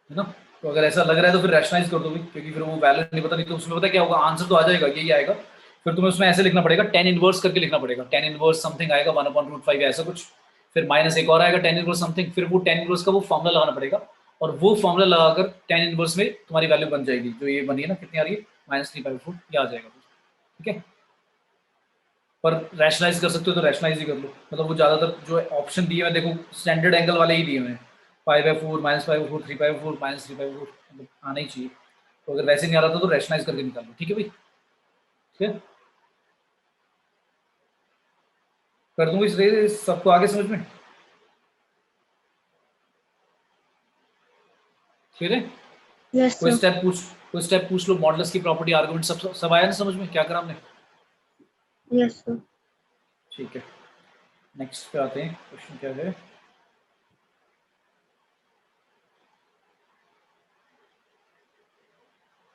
है ना? तो अगर ऐसा लग रहा है तो फिर रैशनलाइज कर दो भी, क्योंकि फिर वो वैल्यू नहीं पता, नहीं तो उसमें पता क्या होगा, आंसर तो आ जाएगा, यही आएगा। फिर तुम्हें उसमें ऐसे लिखना पड़ेगा, tan इनवर्स करके लिखना पड़ेगा, tan इनवर्स समथिंग आएगा 1/√5 या ऐसा कुछ, फिर माइनस एक और आएगा tan इनवर्स समथिंग, फिर वो tan इनवर्स का वो फॉर्मूला लगाना पड़ेगा, और वो फॉर्मूला लगाकर tan इनवर्स में तुम्हारी वैल्यू बन जाएगी, जो ये बनी है ना, कितनी आ रही है, -3/4, ये आ जाएगा। ठीक है, पर रैशनलाइज कर सकते हो तो रैशनलाइज ही कर लो, मतलब वो ज़्यादातर जो ऑप्शन दिए हुए देखो स्टैंडर्ड एंगल वाले ही दिए हुए हैं, π/4 -π/4 3/4 -3/4, मतलब आना ही चाहिए। तो अगर वैसे नहीं आ रहा था तो रैशनलाइज करके निकाल लो। ठीक है भाई, ठीक है, कर दूंगा इस सबको आगे समझ में, ठीक है? Yes, कोई sir. स्टेप पूछ लो, मॉडल्स की प्रॉपर्टी, आर्गुमेंट, सब आया ना समझ में, क्या करा हमने? Yes, sir. ठीक है, नेक्स्ट पे आते हैं, क्वेश्चन क्या है?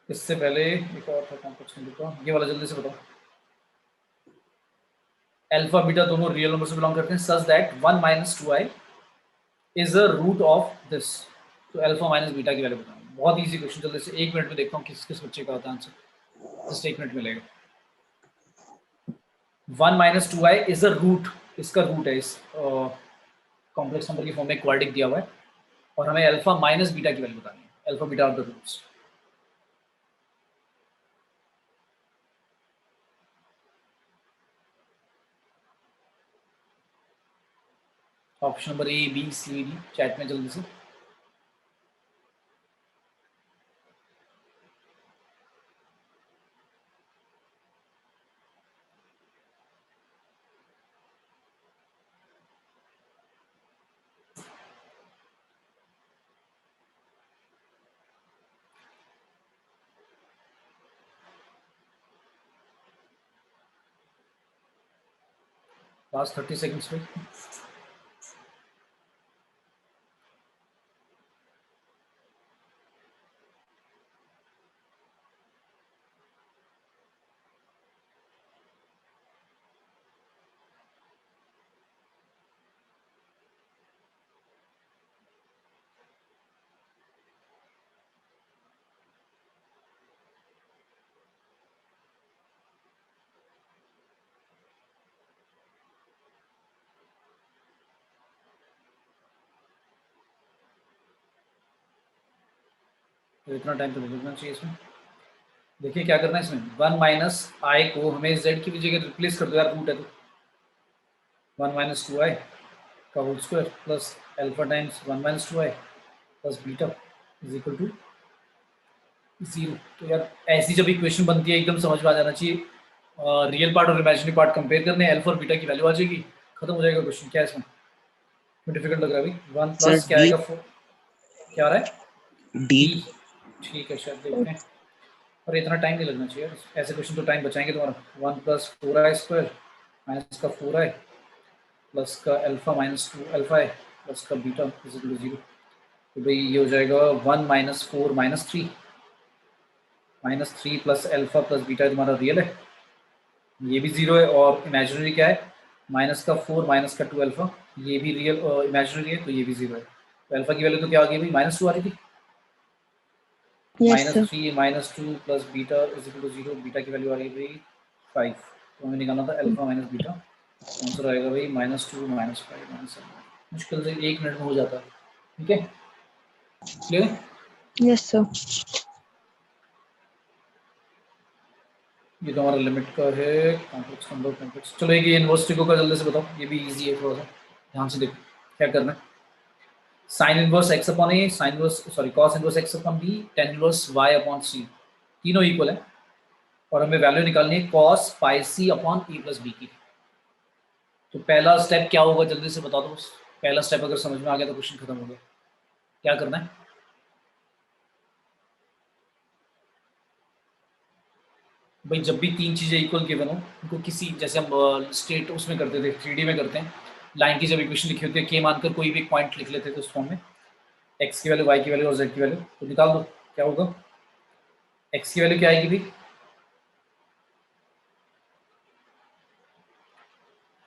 इससे पहले एक और था कॉम्प्लेक्स नंबर का, ये वाला जल्दी से बताओ। अल्फा बीटा दोनों रियल नंबर से बिलोंग करते हैं, such that 1 - 2i is a root of this. तो अल्फा माइनस बीटा की वैल्यू बताओ। बहुत इजी क्वेश्चन, जल्दी से 1 मिनट में देखता हूँ किस किस बच्चे का आता है आंसर, जस्ट 1 मिनट मिलेगा। 1 - 2i इज अ रूट, इसका रूट है, इस कॉम्प्लेक्स नंबर की फॉर्म में क्वाड्रिक दिया हुआ है, और हमें अल्फा माइनस बीटा की वैल्यू बतानी है। Alpha beta are the roots. Option number A B C D chat में जल्दी से। लास्ट 30 सेकंड्स में। तो इतना टाइम तो लगना चाहिए इसमें। देखिए क्या करना है इसमें, 1 माइनस आई को हमें जेड की जगह रिप्लेस कर दो यार, रूट है तो 1 - 2i का whole square plus alpha times 1 - 2i plus beta is equal to 0। तो यार ऐसी जब इक्वेशन बनती है एकदम समझ में आ जाना चाहिए, रियल पार्ट और इमेजिनरी पार्ट कंपेयर करने, अल्फा और बीटा की वैल्यू आ जाएगी, खत्म हो जाएगा क्वेश्चन। क्या इसमें डिफिकल्ट लग रहा है अभी? 1 सर प्लस क्या डी आएगा 4, क्या आ रहा है? D D. ठीक है शायद देखते हैं, और इतना टाइम नहीं लगना चाहिए यार, ऐसे क्वेश्चन तो टाइम बचाएंगे तुम्हारा। 1 प्लस 4i स्क्वायर माइनस का 4i प्लस का अल्फा माइनस 2 अल्फा है प्लस का बीटा इज इक्वल टू 0। तो भाई ये हो जाएगा 1 minus 4 minus 3 plus alpha plus beta तुम्हारा रियल है, ये भी 0 है, और इमेजिनरी क्या है? माइनस का 4 माइनस का 2 अल्फा, ये भी रियल इमेजिनरी है, तो ये भी 0 है। तो अल्फा की वैल्यू तो क्या आ गई भाई? -2 आ रही थी। Yes, sir. -3 -2 plus beta is equal to 0, beta की वैल्यू आ रही है भाई 5। तो हमें निकालना था अल्फा माइनस बीटा, आंसर आएगा भाई -2 -5 -7। मुश्किल से 1 मिनट में हो जाता है। ठीक है, क्लियर है? Yes, sir. ये तो हमारा लिमिट का है, कॉम्प्लेक्स नंबर कॉम्प्लेक्स। चलो एक ये इनवर्स ट्रिको का जल्दी से बताओ, ये भी इजी है थोड़ा सा, ध्यान से देखो क्या करना है। Sine inverse x upon A, sine inverse sorry cos inverse x upon B, tan inverse Y upon C, तीनों इक्वल है, और हमें वैल्यू निकालनी है cos pi C upon A plus B की। तो पहला स्टेप क्या होगा जल्दी से बता दो बस। पहला स्टेप अगर समझ में आ गया तो क्वेश्चन खत्म हो गया। क्या करना है? भाई जब भी तीन चीजें इक्वल गिवन हो, उनको किसी, जैसे हम स्टेट उसमें करते थे, 3D में करते हैं, लाइन की जब इक्वेशन लिखी होती है, के मानकर कोई भी पॉइंट लिख लेते थे उस फॉर्म में, एक्स की वैल्यू, वाई की वैल्यू और जेड की वैल्यू, तो निकाल दो क्या होगा। एक्स की वैल्यू क्या आएगी भाई?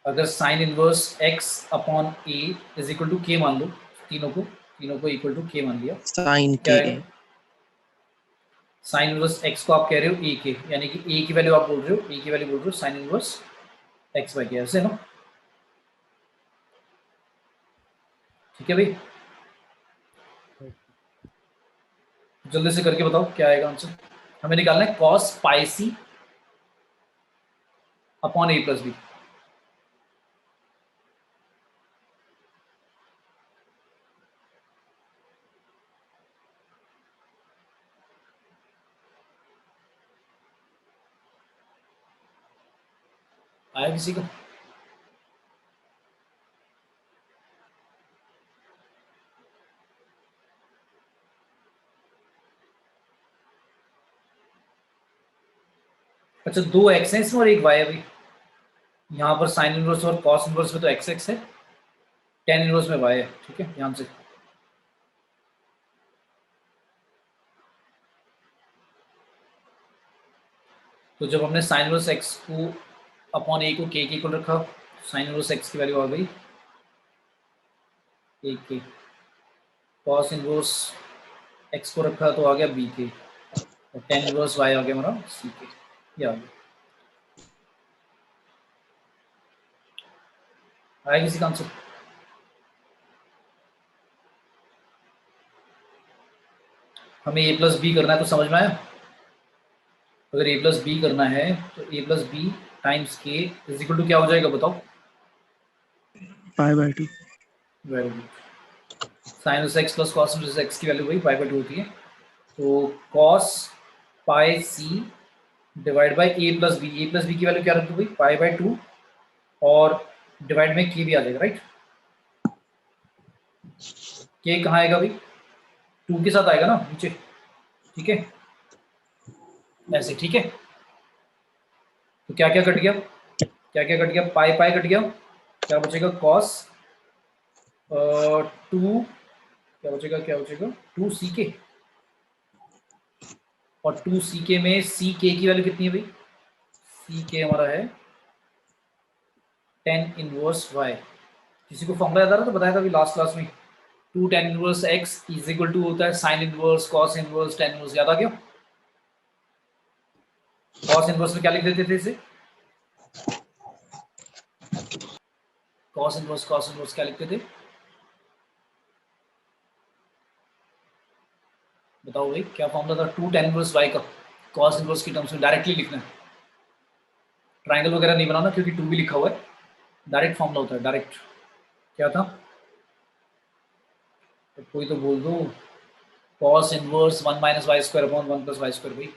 अगर sine inverse x upon a is equal to k मान लो, तीनों को इक्वल टू के मान लिया, साइन क्या के आएगा? साइन इनवर्स एक्स को आप कह रहे हो ए के, यानी कि ए की वैल्यू आप बोल रहे हो, ए की वैल्यू बोल रहे हो साइन इनवर्स एक्स वाई के, ऐसे ना? ठीक है भाई, जल्दी से करके बताओ क्या आएगा आंसर। हमें निकालना है cos pi C upon A plus B. आया किसी को? अच्छा, दो एक्स है इसमें और एक वाई है भाई। यहाँ पर साइन इनवर्स और कॉस इनवर्स में तो एक्स एक्स है, टेन इनवर्स में वाई है। ठीक है, ध्यान से। तो जब हमने साइन इनवर्स एक्स को अपॉन ए को के इक्वल रखा, साइन इनवर्स एक्स की वैल्यू आ गई ए के, कॉस इनवर्स एक्स को रखा तो आ गया बी के, और टेन इनवर्स वाई आ गया हमारा सी के, ये आ गया। आया किसी का आंसर? हमें ए प्लस बी करना है, तो समझ में आया? अगर ए प्लस बी करना है तो A plus B times K is equal to क्या हो जाएगा बताओ? पाई/2। Very good. Sine X plus cos X की वैल्यू वही पाई/2 होती है, तो cos pi C divide by A plus B की वैल्यू क्या रखी भाई? पाई/2, और डिवाइड में के भी आ जाएगा, राइट? के कहाँ आएगा भाई? 2 के साथ आएगा ना नीचे, ठीक है, ऐसे, ठीक है। तो क्या क्या कट गया? क्या क्या कट गया? पाई पाई कट गया, क्या बचेगा? कॉस 2, क्या बचेगा? 2 सी के, और 2 सी के में सी के की वैल्यू कितनी है भाई? सी के हमारा है 10 इनवर्स वाई। किसी को फॉर्मूला याद आ रहा तो बताया था अभी लास्ट क्लास में, 2 10 inverse x is equal to होता है sine inverse cos inverse 10 inverse. याद आ गया? कॉस इनवर्स में क्या लिख देते थे इसे? कॉस इनवर्स क्या लिखते थे? बताओ भाई क्या फॉर्मूला था 2 10 इनवर्स वाई का? कॉस इनवर्स की टर्म्स में डायरेक्टली लिखना है, ट्राइंगल वगैरह नहीं बनाना, क्योंकि 2 भी लिखा हुआ है, डायरेक्ट फॉर्मूला होता है, डायरेक्ट। क्या था? तो कोई तो बोल दो, cos inverse 1 minus y square upon 1 plus Y square भाई,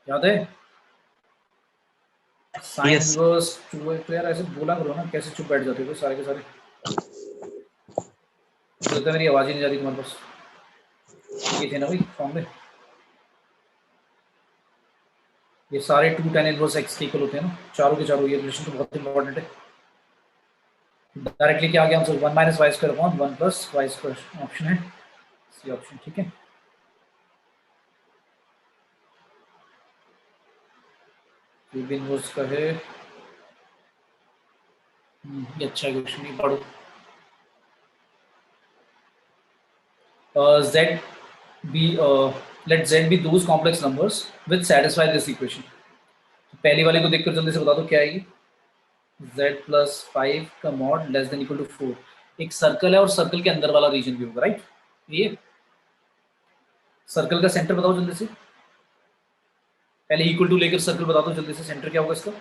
याद है? Sign Yes. इनवर्स 2 तो यार ऐसे बोला करो ना, कैसे चुप बैठ जाते हो सारे के सारे। मुझे लगता है मेरी आवाज ही नहीं जा रही तुम्हारे पास। ये थे ना भाई फॉर्म में, ये सारे 2 tan इनवर्स x के इक्वल होते हैं ना, चारों के चारों। ये रिलेशन तो बहुत इंपॉर्टेंट है। डायरेक्टली क्या आ गया answer, 1 minus y square upon 1 plus Y square, option है सी ऑप्शन, ठीक है। ये भी इनवर्स का है। ये अच्छा क्वेश्चन, नहीं पढ़ो। z be let z be those complex numbers which satisfy this equation। तो पहली वाले को देखकर जल्दी से बता दो क्या है ये। z प्लस 5 का mod less than equal to 4। एक सर्कल है और सर्कल के अंदर वाला रीजन भी होगा, राइट। ये सर्कल का सेंटर बताओ जल्दी से। पहले इक्वल टू लेकर सर्कल बता दो जल्दी से, सेंटर क्या होगा इसका।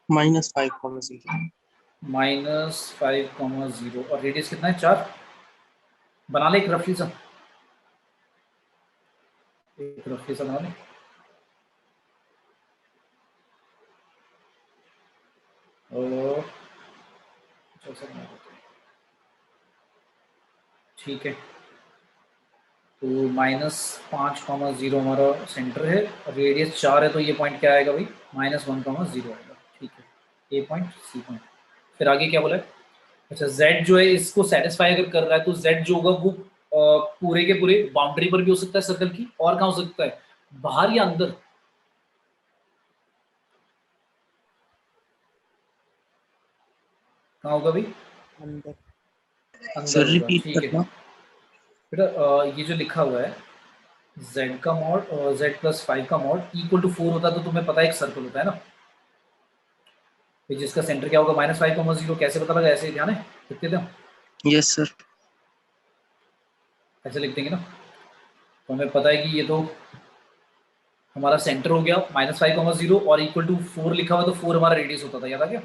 -5,0 -5,0 और रेडियस कितना है 4। बना ले एक रफली सा, एक रफली सा बना ले। और ठीक है, तो -5,0 हमारा सेंटर है, रेडियस 4 है, तो ये पॉइंट क्या आएगा भाई, -1,0 आएगा, ठीक है। ए पॉइंट, सी पॉइंट। फिर आगे क्या बोला है। अच्छा, z जो है इसको सेटिस्फाई अगर कर रहा है तो z जो होगा वो पूरे के पूरे बाउंड्री पर भी हो सकता है सर्कल की, और कहाँ हो सकता है, बाहर या अंदर। कहाँ होगा भाई, अंदर। अंदर सर होगा, रिपीट ठीक है। करना। बेटा ये जो लिखा हुआ है z का मॉड और z प्लस 5 का मॉड इक्वल टू 4 होता है, तो तुम्हें पता है एक सर्कल होता है ना, जिसका सेंटर क्या होगा, -5,0। कैसे पता लगा, ऐसे ही ध्यान है, लिखते थे हम, यस सर। ऐसे लिख देंगे ना। तो हमें पता है कि ये तो हमारा सेंटर हो गया -5,0 और इक्वल टू 4 लिखा हुआ, तो 4 हमारा रेडियस होता था, याद आ गया।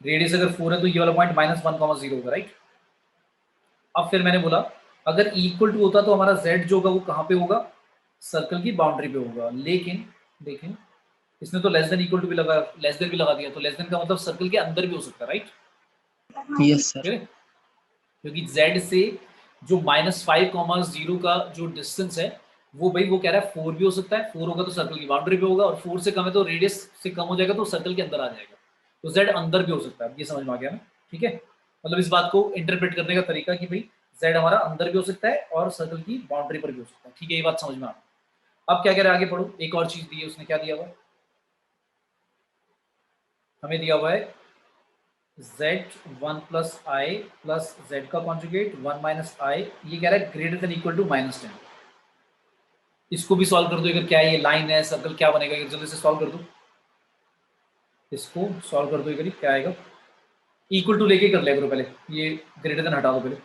रेडियस अगर 4 है तो ये वाला पॉइंट -1,0 होगा, राइट। अब फिर मैंने बोला अगर इक्वल टू होता तो हमारा z जो होगा वो कहाँ पे होगा, सर्कल की बाउंड्री पे होगा। लेकिन देखें, इसने तो लेस देन इक्वल टू भी लगा, लेस देन भी लगा दिया, तो लेस देन का मतलब सर्कल के अंदर भी हो सकता है, राइट। Yes sir. क्योंकि z से जो -5,0 का जो डिस्टेंस है वो भाई वो कह रहा है 4 भी हो सकता है, 4 होगा तो सर्कल की बाउंड्री पे होगा, और 4 से कम है तो रेडियस से कम हो जाएगा तो सर्कल के अंदर आ जाएगा, तो z अंदर भी हो सकता है। ये समझ में आ गया ना, ठीक है। मतलब इस बात को इंटरप्रेट करने का तरीका कि भाई z हमारा अंदर भी हो सकता है और सर्कल की बाउंड्री पर भी हो सकता है, ठीक है। ये बात समझ में आ गई। अब क्या कह रहा है, आगे पढ़ो। एक और चीज दी है उसने, क्या दिया हुआ है हमें, दिया हुआ है z 1 प्लस आई प्लस z का कॉन्जुगेट 1 माइनस आई, ये कह रहा है ग्रेटर देन इक्वल टू -10। इसको भी सॉल्व कर दो, अगर क्या है, ये लाइन है सर्कल, क्या बनेगा, ये जल्दी से सॉल्व कर दो। इसको सॉल्व कर दो, करीब क्या आएगा, इक्वल टू लेके कर लिया करो पहले, ये ग्रेटर देन हटा दो पहले,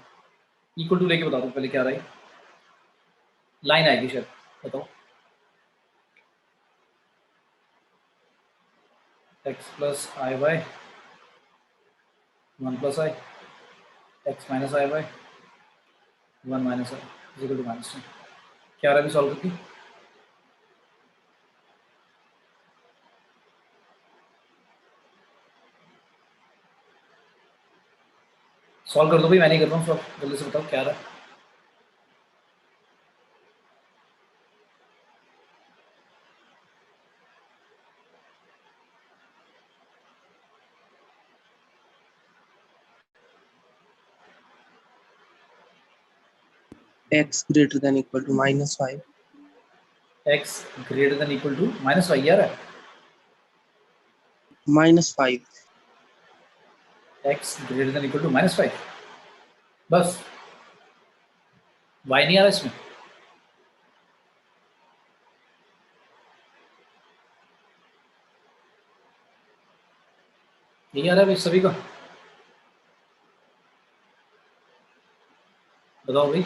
इक्वल टू लेके बता दो पहले क्या आ रहा है। लाइन आएगी शायद, बताओ। x plus I y 1 plus I, x minus I y 1 minus i equal to -10। क्या आ रहा है अभी सॉल्व करके, सॉल्व कर दो भाई, मैं नहीं कर रहा हूँ सॉल्व, जल्दी से बताओ क्या आ रहा है। x greater than equal to -5। x greater than equal to -5 आ रहा है, -5। x greater than equal to -5, बस y नहीं आ रहा इसमें। यही आ रहा है भाई सभी का, बताओ भाई।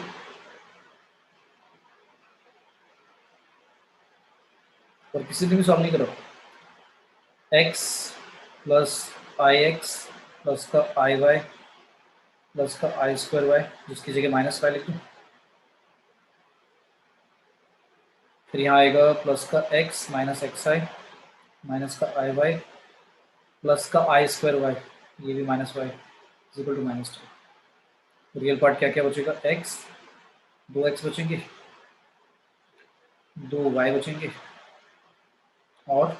और किसी ने भी सॉल्व नहीं करो। x प्लस आई एक्स प्लस का आई वाई प्लस का आई स्क्वायर वाई, जिसकी जगह -5 लिख दूँ, फिर यहाँ आएगा प्लस का x माइनस एक्स आई माइनस का आई वाई प्लस का आई स्क्वायर वाई, ये भी minus Y equal to -2। Real part क्या क्या बचेगा, x, 2x बचेंगे, 2y बचेंगे और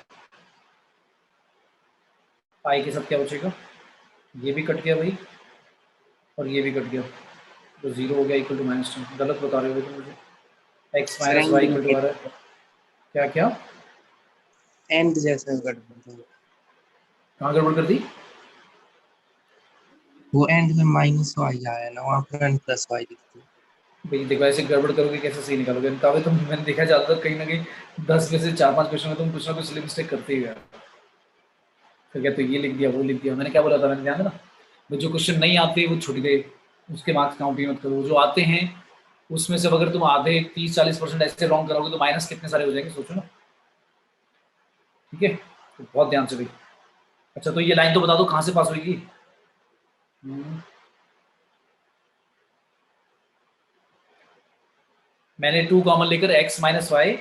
i के साथ क्या बचेगा, ये भी कट गया भाई और ये भी कट गया, तो 0 हो गया इक्वल टू -2। गलत बता रहे हो तुम मुझे, x minus Y equal to आ रहा है क्या क्या, एंड जैसा गड़बड़ है। कहाँ गड़बड़ कर दी, वो एंड में माइनस वाई आया ना, वहाँ पर एंड प्लस वाई दिखती है। भाई देखो ऐसे गड़बड़ करोगे कैसे सही निकालोगे, कावे तुम, मैंने देखा ज़्यादातर कहीं ना कहीं 10 में से 4-5 क्वेश्चन में तुम कुछ ना कुछ सिली मिस्टेक करते ही हो यार। फिर क्या तो ये लिख दिया वो लिख दिया, मैंने क्या बोला था, मैंने ध्यान देना, वो जो क्वेश्चन नहीं आते वो छूट गए, उसके मार्क्स काउंट ही मत करो, जो आते हैं उसमें से अगर तुम आधे 30-40% ऐसे रॉन्ग करोगे तो माइनस कितने सारे हो जाएंगे सोचो ना, ठीक है, तो बहुत ध्यान से भाई। अच्छा तो ये लाइन तो बता दो कहाँ से पास होगी, मैंने 2 कॉमन लेकर x minus y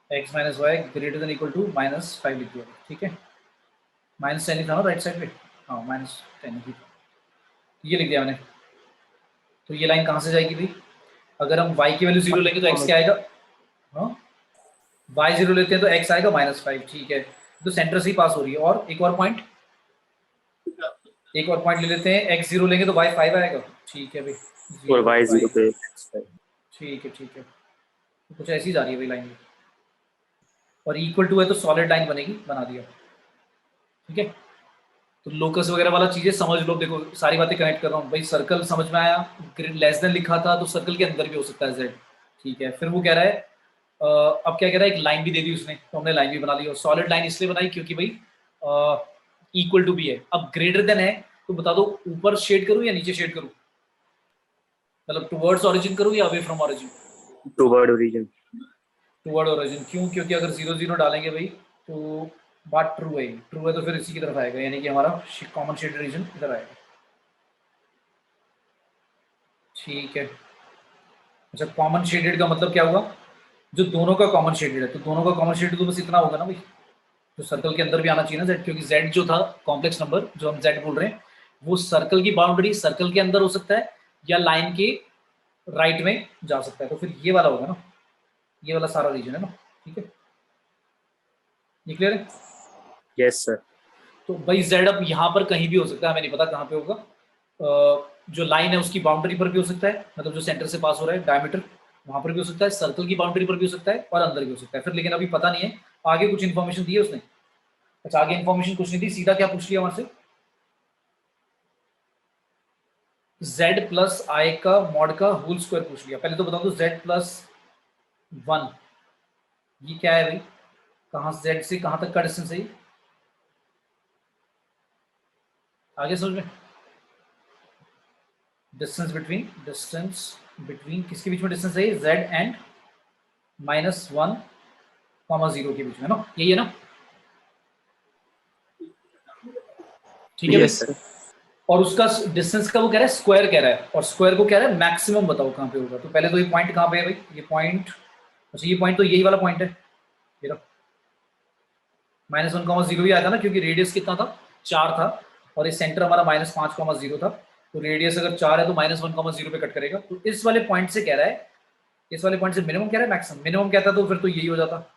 greater than equal to -5 लिख दिया, ठीक है, -10 ही था ना राइट साइड पे, हाँ -10 ही था, ये लिख दिया मैंने। तो ये लाइन कहाँ से जाएगी भाई, अगर हम y की वैल्यू 0 लेंगे तो x क्या आएगा, हाँ y 0 लेते हैं तो x आएगा -5, ठीक है, तो सेंटर से ही पास हो रही है। और एक और पॉइंट ले लेते हैं, x 0 लेंगे तो y 5 आएगा, ठीक है भाई, और y 0 पे ठीक है, तो कुछ ऐसी जा रही है भाई लाइन, और इक्वल टू है तो सॉलिड लाइन बनेगी, बना दिया, ठीक है। तो लोकस वगैरह वाला चीजें समझ लो, देखो सारी बातें कनेक्ट कर रहा हूँ भाई, सर्कल समझ में आया, लेस देन लिखा था तो सर्कल के अंदर भी हो सकता है z, ठीक है। फिर वो कह रहा है अब क्या कह रहा है, एक लाइन भी दे दी उसने, तो हमने लाइन भी बना ली, और सॉलिड लाइन इसलिए बनाई क्योंकि भाई इक्वल टू भी है। अब ग्रेटर देन है तो बता दो ऊपर शेड करूँ या नीचे शेड करूँ, मतलब टुवर्ड्स ऑरिजिन करूँ या away from origin, toward origin, toward origin, क्यों, क्योंकि अगर 0 0 डालेंगे भाई तो बात ट्रू है तो फिर इसी की तरफ आएगा, यानी कि हमारा कॉमन शेड रीजन इधर आएगा, ठीक है। अच्छा कॉमन शेडेड का मतलब क्या हुआ, जो दोनों का कॉमन शेडेड है, तो दोनों का कॉमन शेडेड तो बस इतना होगा ना भाई, तो सर्कल के अंदर भी आना चाहिए ना z, क्योंकि z जो था कॉम्प्लेक्स नंबर जो हम z बोल रहे हैं वो सर्कल की बाउंड्री सर्कल के अंदर हो सकता है या लाइन के राइट में जा सकता है, तो फिर ये वाला होगा ना, ये वाला सारा रीजन है ना, ठीक है, ये क्लियर है। Yes sir. तो भाई z अब यहाँ पर कहीं भी हो सकता है, हमें नहीं पता कहाँ पे होगा, जो लाइन है उसकी बाउंड्री पर भी हो सकता है, मतलब जो सेंटर से पास हो रहा है डायमीटर वहां पर भी हो सकता है, सर्कल की बाउंड्री पर भी हो सकता है और अंदर भी हो सकता है, फिर लेकिन अभी पता नहीं है, आगे कुछ इन्फॉर्मेशन दी है उसने। अच्छा आगे इन्फॉर्मेशन कुछ नहीं दी, सीधा क्या पूछ लिया वहां से, z प्लस आई का मॉड का होल स्क्वायर पूछ लिया। पहले तो बता दो z प्लस 1 ये क्या है भाई, कहां z से कहां तक का डिस्टेंस है, आगे समझ में, डिस्टेंस बिटवीन किसके बीच में डिस्टेंस है, z एंड -1,0 के बीच में ना, यही है ना, ठीक है यस भाई। सर। और उसका डिस्टेंस का वो कह रहा है स्क्वायर कह रहा है, और स्क्वायर को कह रहा है मैक्सिमम बताओ कहाँ पे होगा, तो पहले तो ये पॉइंट कहाँ पे है भाई, ये पॉइंट, अच्छा ये पॉइंट तो यही वाला पॉइंट है, ये रहा -1,0 ही आया था ना, क्योंकि रेडियस कितना था 4 था और इस सेंटर हमारा -5,0 था, तो रेडियस अगर 4 है तो -1,0 पे कट करेगा, तो इस वाले पॉइंट से कह रहा है, इस वाले पॉइंट से मिनिमम कह रहा है मैक्सिमम, मिनिमम कहता तो फिर तो यही हो जाता,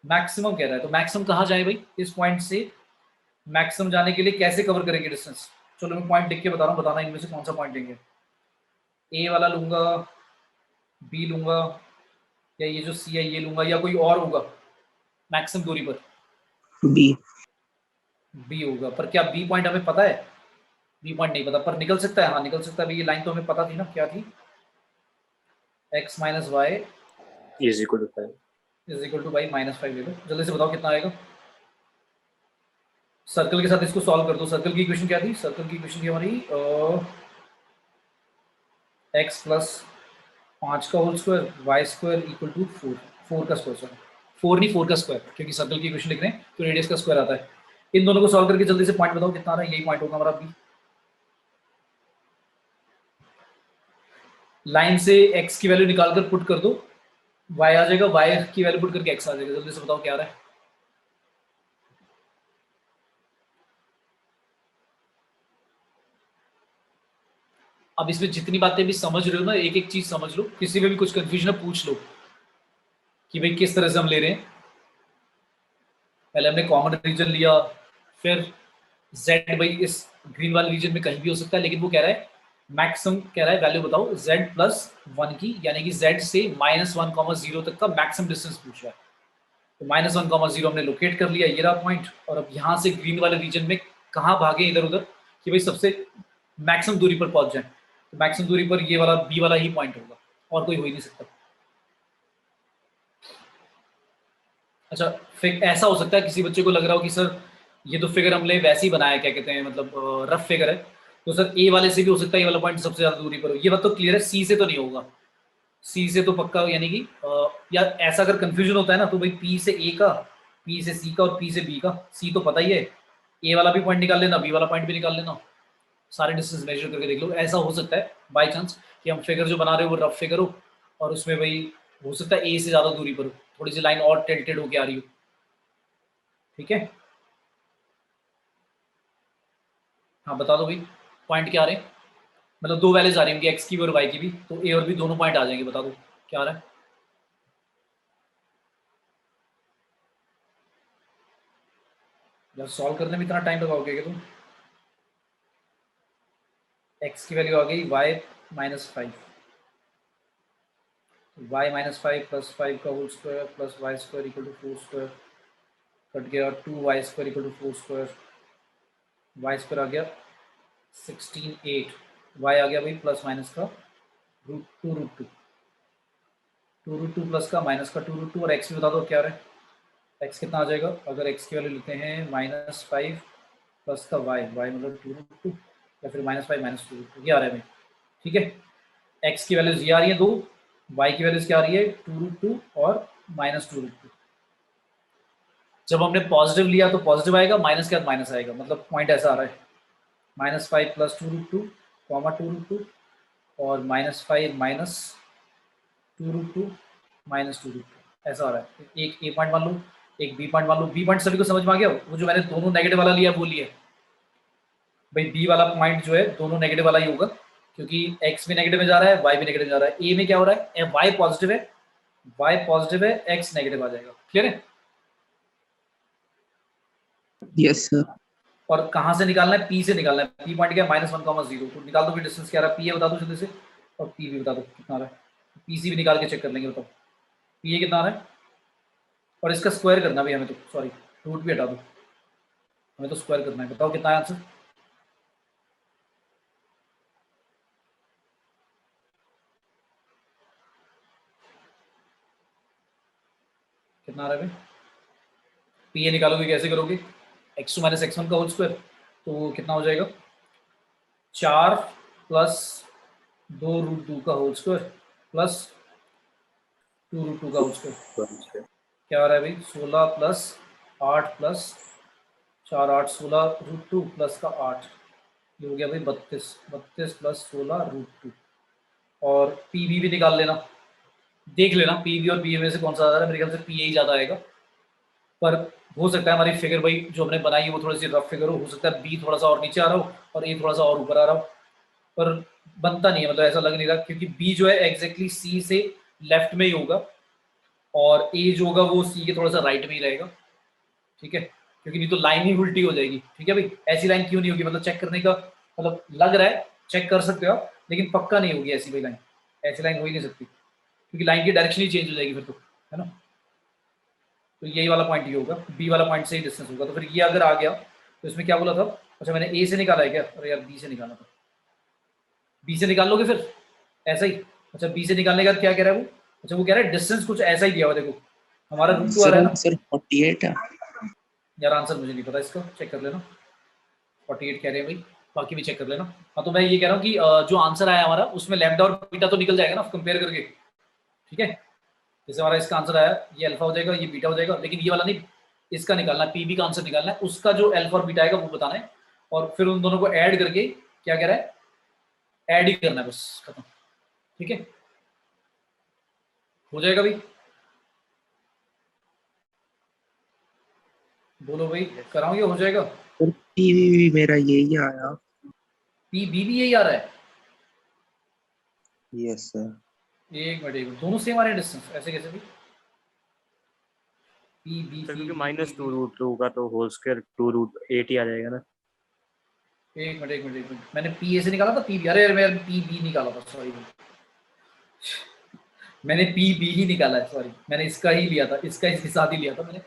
मैक्सिमम कह रहा है, तो मैक्सिमम कहाँ जाए भाई, इस पॉइंट से मैक्सिमम जाने के लिए कैसे कवर करेंगे डिस्टेंस, चलो मैं पॉइंट लिख के बता रहा हूँ, बताना इनमें से कौन सा पॉइंट लेंगे, ए वाला लूंगा, बी लूंगा, या ये जो सी है ये लूंगा, या कोई और होगा मैक्सिमम दूरी पर, बी होगा, पर क्या बी पॉइंट हमें पता है, बी पॉइंट नहीं पता पर निकल सकता है, हाँ निकल सकता है, ये लाइन तो हमें पता थी ना, क्या थी, x minus y is equal to 5, is equal to by -5 ले लो, जल्दी से बताओ कितना आएगा, सर्कल के साथ इसको सॉल्व कर दो, सर्कल की इक्वेशन क्या थी, सर्कल की इक्वेशन थी हमारी x प्लस 5 का whole square Y square equal to 4 का स्क्वायर, सॉरी 4 नहीं 4 का स्क्वायर, क्योंकि सर्कल की इक्वेशन लिख रहे हैं तो रेडियस का स्क्वायर आता है, इन दोनों को सॉल्व करके जल्दी से पॉइंट बताओ कितना आ रहा है, यही पॉइंट होगा हमारा बी, लाइन से x की वैल्यू निकालकर पुट कर दो, y आ जाएगा, y की वैल्यू पुट करके x आ जाएगा। जल्दी से बताओ क्या आ रहा है। अब इसमें जितनी बातें भी समझ रहे हो ना, एक एक चीज समझ लो, किसी में भी कुछ कंफ्यूजन है पूछ लो कि भाई किस तरह से हम ले रहे हैं। पहले हमने कॉमन रीजन लिया, फिर z भाई इस ग्रीन वाले रीजन में कहीं भी हो सकता है, लेकिन वो कह रहा है मैक्सिमम, कह रहा है वैल्यू बताओ z प्लस 1 की, यानी कि z से -1,0 तक का मैक्सिमम डिस्टेंस पूछ रहा है। तो -1,0 हमने लोकेट कर लिया, ये रहा पॉइंट। और अब यहाँ से ग्रीन वाले रीजन में कहाँ भागे इधर उधर कि भाई सबसे मैक्सिमम दूरी पर पहुंच जाए। तो मैक्सिमम दूरी पर ये वाला बी वाला ही पॉइंट होगा, और कोई हो ही नहीं सकता। अच्छा, फिर ऐसा हो सकता है किसी बच्चे को लग रहा हो कि सर ये तो फिगर हमने वैसे ही बनाया, क्या कहते हैं, मतलब रफ फिगर है, तो सर ए वाले से भी हो सकता है ये वाला पॉइंट सबसे ज्यादा दूरी पर हो। ये बात तो क्लियर है, सी से तो नहीं होगा, सी से तो पक्का, यानी कि या ऐसा अगर कंफ्यूजन होता है ना तो भाई पी से ए का, पी से सी का और पी से बी का। सी तो पता ही है, ए वाला भी पॉइंट निकाल लेना, बी वाला पॉइंट भी निकाल लेना, सारे डिस्टेंस मेजर करके देख लो। ऐसा हो सकता है बाई चांस कि हम फिगर जो बना रहे हो वो रफ फिगर हो, और उसमें भाई हो सकता है ए से ज्यादा दूरी पर हो, थोड़ी सी लाइन और टिल्टेड होके आ रही हो। ठीक है, हाँ बता दो भाई पॉइंट क्या आ रहे हैं। मतलब दो वैल्यूज आ रही होंगी, एक्स की भी और वाई की भी, तो ए और बी दोनों पॉइंट आ जाएंगे। बता दो क्या आ रहा है। यार सॉल्व करने में इतना टाइम लगाओगे क्या तुम। एक्स की वैल्यू आ गई y-5, y-5 प्लस 5 का whole square plus Y square equal to 4 square, cut गया 2y square equal to 4 square, Y square आ गया 16/8, y आ गया भाई प्लस माइनस का √2 प्लस का माइनस का 2√2, और x भी बता दो क्या रहा है। x कितना आ जाएगा, अगर x की वैल्यू लेते हैं -5 प्लस का y मतलब 2√2, या फिर -5 -2√2, ये आ रहा है भाई। ठीक है, x की वैल्यूज ये आ रही है 2, y की वैल्यूज क्या आ रही है 2√2 और -2√2। जब हमने पॉजिटिव लिया तो पॉजिटिव आएगा, माइनस के बाद माइनस आएगा, मतलब पॉइंट ऐसा आ रहा है -5 प्लस 2√2 कॉमा 2√2 और -5 माइनस 2√2 -2√2, ऐसा आ रहा है। एक ए पॉइंट मान लो, एक बी पॉइंट मान लो। बी पॉइंट सभी को समझ में आ गया, वो जो मैंने दोनों नेगेटिव वाला लिया वो लिया भाई। बी वाला पॉइंट जो है दोनों नेगेटिव वाला ही होगा, क्योंकि एक्स भी नेगेटिव में जा रहा है, वाई भी नेगेटिव में जा रहा है। ए में क्या हो रहा है, वाई पॉजिटिव है, वाई पॉजिटिव है, एक्स नेगेटिव आ जाएगा। क्लियर है। Yes sir. और कहाँ से निकालना है, पी से निकालना है। पी पॉइंट क्या है -1,0, तो निकाल दो भी डिस्टेंस क्या रहा है। पी ए बता दो जल्दी से, और पी भी बता दो कितना आ रहा है। पी सी भी निकाल के चेक कर लेंगे, बताओ पी ए कितना आ रहा है। और इसका स्क्वायर करना भी हमें, तो सॉरी रूट भी हटा दो, हमें तो स्क्वायर करना है। बताओ कितना है आंसर। कितना आ रहा है भाई। पी ए निकालोगे कैसे करोगे, x2 माइनस x1 का होल स्क्वायर, तो कितना हो जाएगा 4 प्लस 2√2 का होल स्क्वायर प्लस 2√2 का होल स्क्वायर, क्या आ रहा है भाई 16 प्लस 8 प्लस 4 8 16√2 प्लस का 8, ये हो गया भाई 32 प्लस 16√2। और पी बी भी निकाल लेना, देख लेना पी बी और पी ए में से कौन सा ज़्यादा है। मेरे ख्याल से पी ए ही ज़्यादा आएगा, पर हो सकता है हमारी फिगर भाई जो हमने बनाई है वो थोड़ी सी रफ फिगर हो सकता है बी थोड़ा सा और नीचे आ रहा हो और ए थोड़ा सा और ऊपर आ रहा हो, पर बनता नहीं है, मतलब ऐसा लग नहीं रहा, क्योंकि बी जो है एग्जैक्टली सी से लेफ्ट में ही होगा और ए जो होगा वो सी के थोड़ा सा राइट में ही रहेगा। ठीक है, क्योंकि नहीं तो लाइन ही उल्टी हो जाएगी। ठीक है भाई, ऐसी लाइन क्यों नहीं होगी, मतलब चेक करने का, मतलब लग रहा है चेक कर सकते हो आप, लेकिन पक्का नहीं होगी ऐसी भाई लाइन, ऐसी लाइन हो ही नहीं सकती, क्योंकि लाइन की डायरेक्शन ही चेंज हो जाएगी फिर तो, है ना। तो यही वाला पॉइंट ये होगा, बी वाला पॉइंट से ही डिस्टेंस होगा। तो फिर ये अगर आ गया तो इसमें क्या बोला था, अच्छा मैंने ए से निकाला है क्या, अरे यार बी से निकाला था। बी से निकाल लोगे फिर ऐसा ही। अच्छा बी से निकालने का क्या कह रहा है वो, अच्छा वो कह रहा है डिस्टेंस कुछ ऐसा ही दिया हुआ, देखो हमारा √2 आ रहा है ना। सर 48 है। यार आंसर मुझे नहीं पता इसका, चेक कर लेना। 48 कह रहे हैं भाई, बाकी भी चेक कर लेना। हाँ तो मैं ये कह रहा हूँ कि जो आंसर आया हमारा उसमें लैम्डा और बीटा तो निकल जाएगा ना कंपेयर करके। ठीक है, जैसे हमारा इसका आंसर आया ये अल्फा हो जाएगा, ये बीटा हो जाएगा, लेकिन ये वाला नहीं, इसका निकालना है, पीबी का आंसर निकालना है, उसका जो अल्फा और बीटा आएगा वो बताना है, और फिर उन दोनों को ऐड करके क्या कह रहा है, ऐड ही करना है बस, खत्म। ठीक है, हो जाएगा भाई। बोलो भाई, कराऊं या हो जाएगा? और टीवी भी मेरा यही आया। पी बी भी यही आ रहा है। Yes sir. एक मिनट, दोनों सेम आ रहे हैं डिस्टेंस, ऐसे कैसे भी? पी बी सर पी क्योंकि B minus two root two का तो होल स्क्वायर 2√8 ही आ जाएगा ना। एक मिनट, मैंने पी ए से निकाला था पी बी, अरे मैं पी बी निकाला था, सॉरी, मैंने पी बी ही निकाला है, सॉरी, मैंने इसका ही लिया था, इसका इसके साथ ही लिया था मैंने,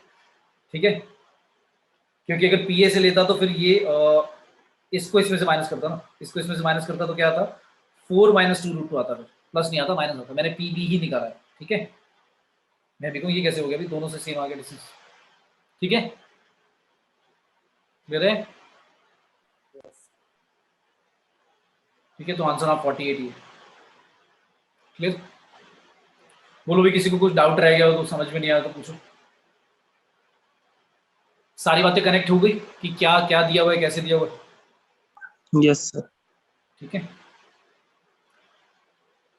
ठीक है। क्योंकि अगर पी ए से लेता तो फिर ये इसको इसमें से माइनस करता ना, इसको इसमें से माइनस करता तो क्या आता, 4 माइनस 2√2 आता, प्लस नहीं आता, माइनस आता। मैंने पी बी ही निकाला है, ठीक है। मैं देखूँ ये कैसे हो गया, अभी दोनों से सेम आ गया डिस्टेंस, ठीक है। क्लियर है? ठीक है, तो आंसर आप 48 ही है। क्लियर? बोलो भी, किसी को कुछ डाउट रह गया हो तो, समझ में नहीं आया तो पूछो। सारी बातें कनेक्ट हो गई कि क्या क्या दिया हुआ है, कैसे दिया हुआ है? Yes sir. ठीक है,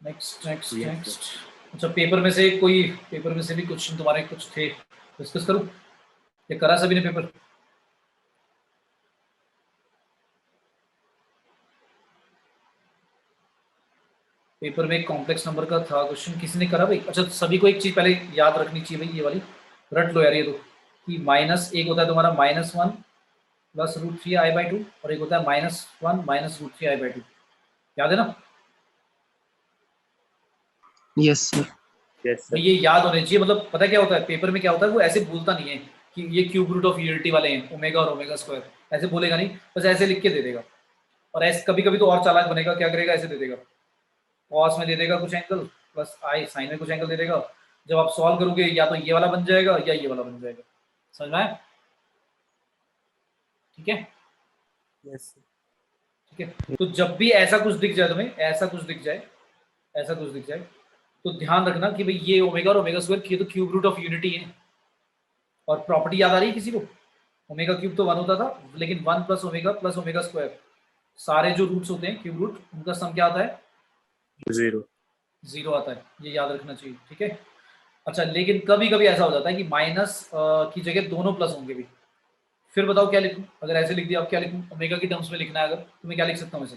नेक्स्ट नेक्स्ट Yes, नेक्स्ट। अच्छा, पेपर में से कोई, पेपर में से भी क्वेश्चन तुम्हारे कुछ थे, डिस्कस करूं या करा सभी ने पेपर? पेपर में एक कॉम्प्लेक्स नंबर का था क्वेश्चन, किसी ने करा भाई? अच्छा, सभी को एक चीज पहले याद रखनी चाहिए भाई, ये वाली रट लो यार ये तो, कि माइनस एक होता है तुम्हारा -1 प्लस √3i/2 और एक होता है -1 माइनस √3i/2, याद है ना? Yes sir. yes भाई sir. ये याद होने चाहिए, मतलब पता क्या होता है पेपर में, क्या होता है वो ऐसे बोलता नहीं है कि ये क्यूब रूट ऑफ यूनिटी वाले हैं, ओमेगा और ओमेगा स्क्वायर, ऐसे बोलेगा नहीं, बस ऐसे लिख के दे देगा। और ऐसे कभी कभी तो और चालाक बनेगा, क्या करेगा, ऐसे दे देगा, कॉस में दे देगा कुछ एंगल, प्लस आई साइन में कुछ एंगल दे देगा। जब आप सॉल्व करोगे या तो ये वाला बन जाएगा या ये वाला बन जाएगा, समझ में आया? ठीक है, Yes sir. ठीक है। तो जब भी ऐसा कुछ दिख जाए तुम्हें, ऐसा कुछ दिख जाए, ऐसा कुछ दिख जाए, तो ध्यान रखना कि भाई ये ओमेगा और ओमेगा स्क्वायर, ये तो क्यूब रूट ऑफ यूनिटी है। और प्रॉपर्टी याद आ रही है किसी को? ओमेगा क्यूब तो 1 होता था, लेकिन 1 प्लस ओमेगा स्क्वायर, सारे जो रूट्स होते हैं क्यूब रूट, उनका सम क्या आता है? 0. 0 आता है, ये याद रखना चाहिए, ठीक है। अच्छा, लेकिन कभी कभी ऐसा हो जाता है कि माइनस की जगह दोनों प्लस होंगे भी, फिर बताओ क्या लिखूं? अगर ऐसे लिख दिया, अब क्या लिखूं? ओमेगा की टर्म्स में लिखना है अगर, तुम्हें क्या लिख सकता हूं ऐसे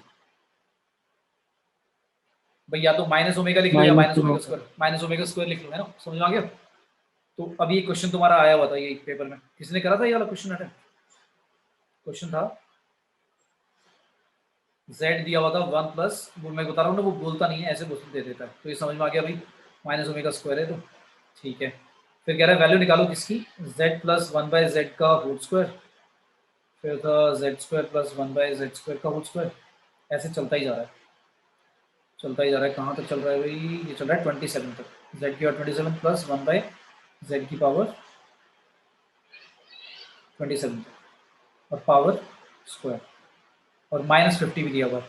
भाई? या तो माइनस ओमेगा लिख लो या minus omega square, minus omega square लिख लो, है ना? समझ में आ गया? तो अभी एक क्वेश्चन तुम्हारा आया हुआ था ये पेपर में, किसने करा था ये वाला क्वेश्चन? अटेंड क्वेश्चन था, z दिया हुआ था 1 प्लस, वो मैं बता रहा हूँ ना, वो बोलता नहीं है, ऐसे क्वेश्चन दे देता है, तो ये समझ में आ गया भाई, माइनस ओमेगा स्क्वायर है तो ठीक है। फिर कह रहा है वैल्यू निकालो किसकी, z प्लस 1/z का होल स्क्वायर, फिर था z square plus 1/z square का होल स्क्वायर, ऐसे चलता ही जा रहा है, चलता ही जा रहा है। कहाँ तक चल रहा है भाई? ये चल रहा है 27 तक, z की पावर 27 प्लस 1/z की पावर 27 और पावर स्क्वायर, और -50 भी दिया हुआ है।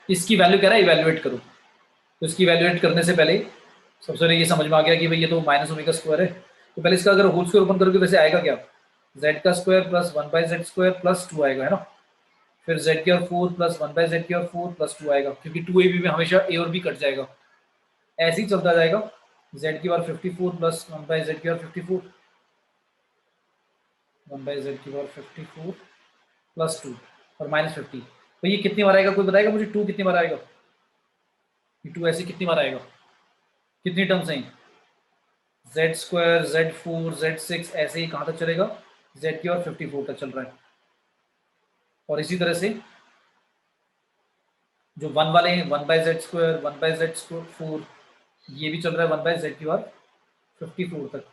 इसकी वैल्यू कह रहा है इवैल्यूएट करो, तो इसकी इवैल्यूएट करने से पहले सबसे पहले ये समझ में आ गया कि भाई ये तो माइनस ओमेगा स्क्वायर है, तो पहले इसका अगर होल स्क्वायर ओपन करोगे वैसे आएगा क्या, z का square plus 1/z square plus 2 आएगा, है ना? फिर z की और 4 प्लस 1/z की और 4 प्लस 2 आएगा, क्योंकि 2ab में हमेशा a और b कट जाएगा, ऐसे ही चलता जाएगा। z की और 54 प्लस 1/z की और 54, 1/z की और 54 प्लस 2 और -50, तो ये कितनी बार आएगा? कोई बताएगा मुझे 2 कितनी बार आएगा? ये 2 ऐसे कितनी बार आएगा? कितनी टर्म्स हैं? z स्क्वायर, z4, z6, ऐसे ही कहाँ तक चलेगा? z की और 54 तक चल रहा है। और इसी तरह से जो 1 वाले हैं 1/z स्क्वायर, 1/z स्क्वायर 4, ये भी चल रहा है 1/z की और 54 तक।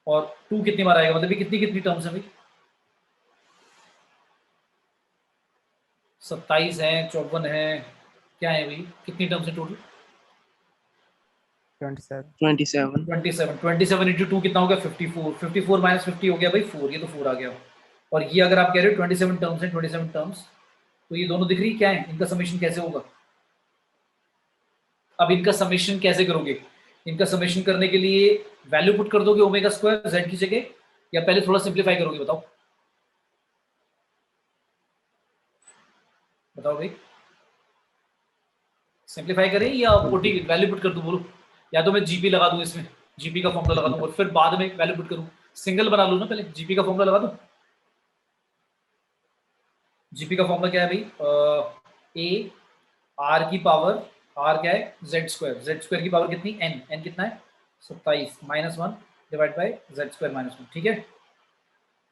और 2 कितनी बार आएगा? मतलब ये कितनी कितनी टर्म्स हैं भाई? 27 है, 54 है, क्या है भाई? कितनी टर्म्स है टोटल? 27 इंटू 2 कितना हो गया? 54, 54 माइनस 50 हो गया भाई 4, ये तो 4 आ गया। और ये अगर आप कह रहे हो 27 टर्म्स हैं, 27 टर्म्स, तो ये दोनों दिख रही क्या है? इनका समेशन कैसे होगा? अब इनका समेशन कैसे करोगे? इनका समेशन करने के लिए वैल्यू पुट कर दोगे ओमेगा स्क्वायर z की जगह, या पहले थोड़ा सिंप्लीफाई करोगे? बताओ बताओ भाई, सिंप्लीफाई करें या ओटी वैल्यू पुट कर दूं? बोलो, या तो मैं जीपी लगा दूं इसमें, जीपी का फॉर्मूला लगा दूं और फिर बाद में वैल्यू पुट करूं, सिंगल बना लूँ ना पहले, जीपी का फॉर्मूला लगा दूँ। जीपी का फॉर्मूला क्या है भाई, ए आर की पावर, आर क्या है जेड स्क्वायर की पावर कितनी एन कितना है 27 -1 डिवाइड बाय जेड स्क्वायर -1, ठीक है,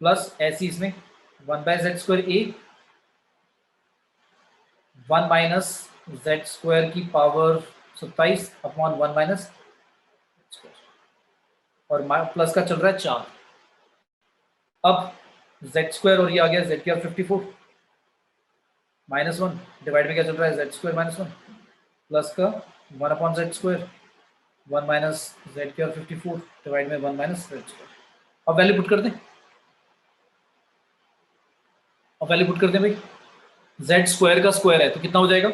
प्लस ऐसी इसमें 1 बाय जेड स्क्वायर ए 1 माइनस जेड स्क्वायर की पावर 27 अपॉन 1 माइनस और प्लस का चल रहा है 4। अब जेड स्क्वायर और ये आ गया जेड की 54 -1 डिवाइड में क्या चल रहा है जेड स्क्वायर -1 प्लस का 1 upon Z square 1 minus Z की 54 डिवाइड में 1 माइनस जेड स्क्वायर। अब वैल्यू पुट कर दें, भाई जेड स्क्वायर का स्क्वायर है तो कितना हो जाएगा,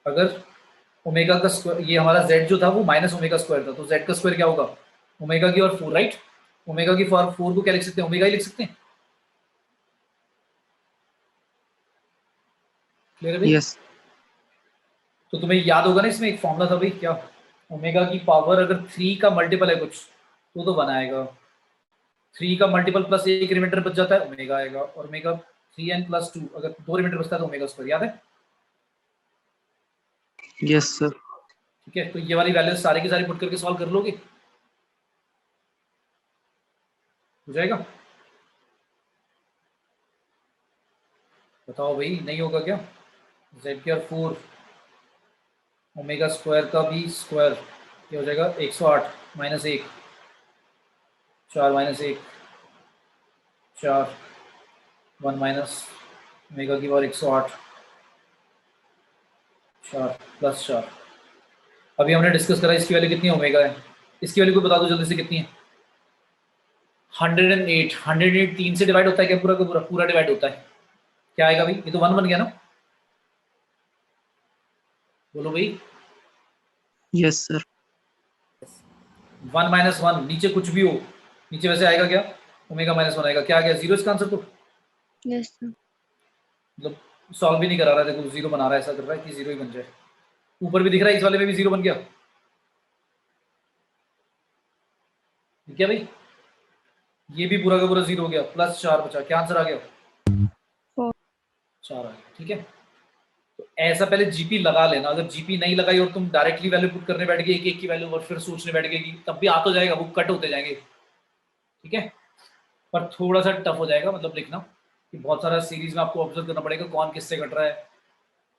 अगर ओमेगा का स्क्वायर, ये हमारा जेड जो था वो माइनस ओमेगा स्क्वायर था, तो जेड का स्क्वायर क्या होगा ओमेगा की और 4, राइट। ओमेगा की 4 को क्या लिख सकते हैं, ओमेगा ही लिख सकते हैं। क्लियर है भाई? यस तो तुम्हें याद होगा ना इसमें एक फॉर्मूला था भाई, क्या ओमेगा की पावर अगर 3 का मल्टीपल है कुछ तो बनाएगा 3 का मल्टीपल प्लस एक रिमाइंडर बच जाता है ओमेगा आएगा, और ओमेगा 3n + 2 अगर 2 रिमाइंडर बचता है तो ओमेगा स्क्वायर, याद है? Yes sir. ठीक है, तो ये वाली वैल्यू सारी की सारी पुट करके सॉल्व कर लोगे, हो जाएगा। बताओ भाई, नहीं होगा क्या? जेड की 4 ओमेगा स्क्वायर का भी स्क्वायर क्या हो जाएगा 108 -1 4 -1 4 1 माइनस ओमेगा की पावर 108 4 + 4। अभी हमने डिस्कस करा इसकी वैल्यू कितनी ओमेगा है, इसकी वैल्यू को बता दो जल्दी से कितनी है। 108 3 से डिवाइड होता है क्या, पूरा का पूरा डिवाइड होता है, क्या आएगा भाई, ये तो 1 बन गया ना, बोलो भाई। Yes sir. 1 - 1 नीचे कुछ भी हो, नीचे वैसे आएगा क्या ओमेगा -1 आएगा, क्या आ गया 0 इसका आंसर। तो यस सर। मतलब सॉल्व भी नहीं करा रहा है, देखो 0 बना रहा है, ऐसा कर रहा है कि 0 ही बन जाए। ऊपर भी दिख रहा है, इस वाले में भी 0 बन गया, क्या भाई, ये भी पूरा का पूरा 0 हो गया, +4 बचा, क्या आंसर आ गया 4 आ गया, ठीक है। तो ऐसा पहले जीपी लगा लेना, अगर जीपी नहीं लगाई और तुम डायरेक्टली वैल्यू पुट करने बैठ गए एक की वैल्यू और फिर सोचने बैठ गए कि तब भी आ तो जाएगा, वो कट होते जाएंगे, ठीक है, पर थोड़ा सा टफ हो जाएगा, मतलब लिखना कि बहुत सारा सीरीज में आपको ऑब्जर्व करना पड़ेगा कौन किससे कट रहा है।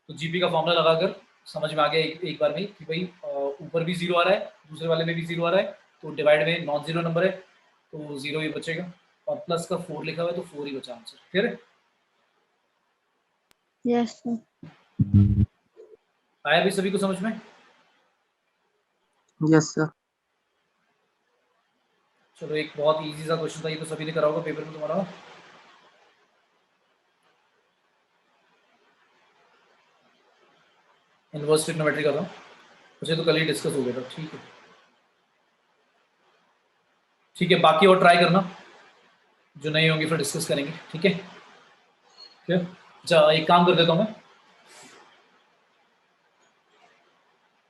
तो जीपी का फॉर्मूला लगाकर समझ में आ गया एक बार में कि भाई ऊपर भी 0 आ रहा है, दूसरे वाले में भी 0 आ रहा है, तो डिवाइड में नॉन जीरो नंबर है तो 0 ही बचेगा, और प्लस का 4 लिखा हुआ है तो 4 ही बचा आंसर। फिर यस सर। आया भी सभी को समझ में? Yes sir. चलो, एक बहुत इजी सा क्वेश्चन था, ये तो सभी ने करा होगा पेपर में तुम्हारा। इनवर्स ट्रिग्नोमेट्री का था, मुझे तो कल ही डिस्कस हो गया था, ठीक है ठीक है, बाकी और ट्राई करना, जो नहीं होंगे फिर डिस्कस करेंगे, ठीक है। फिर एक काम कर देता हूँ मैं,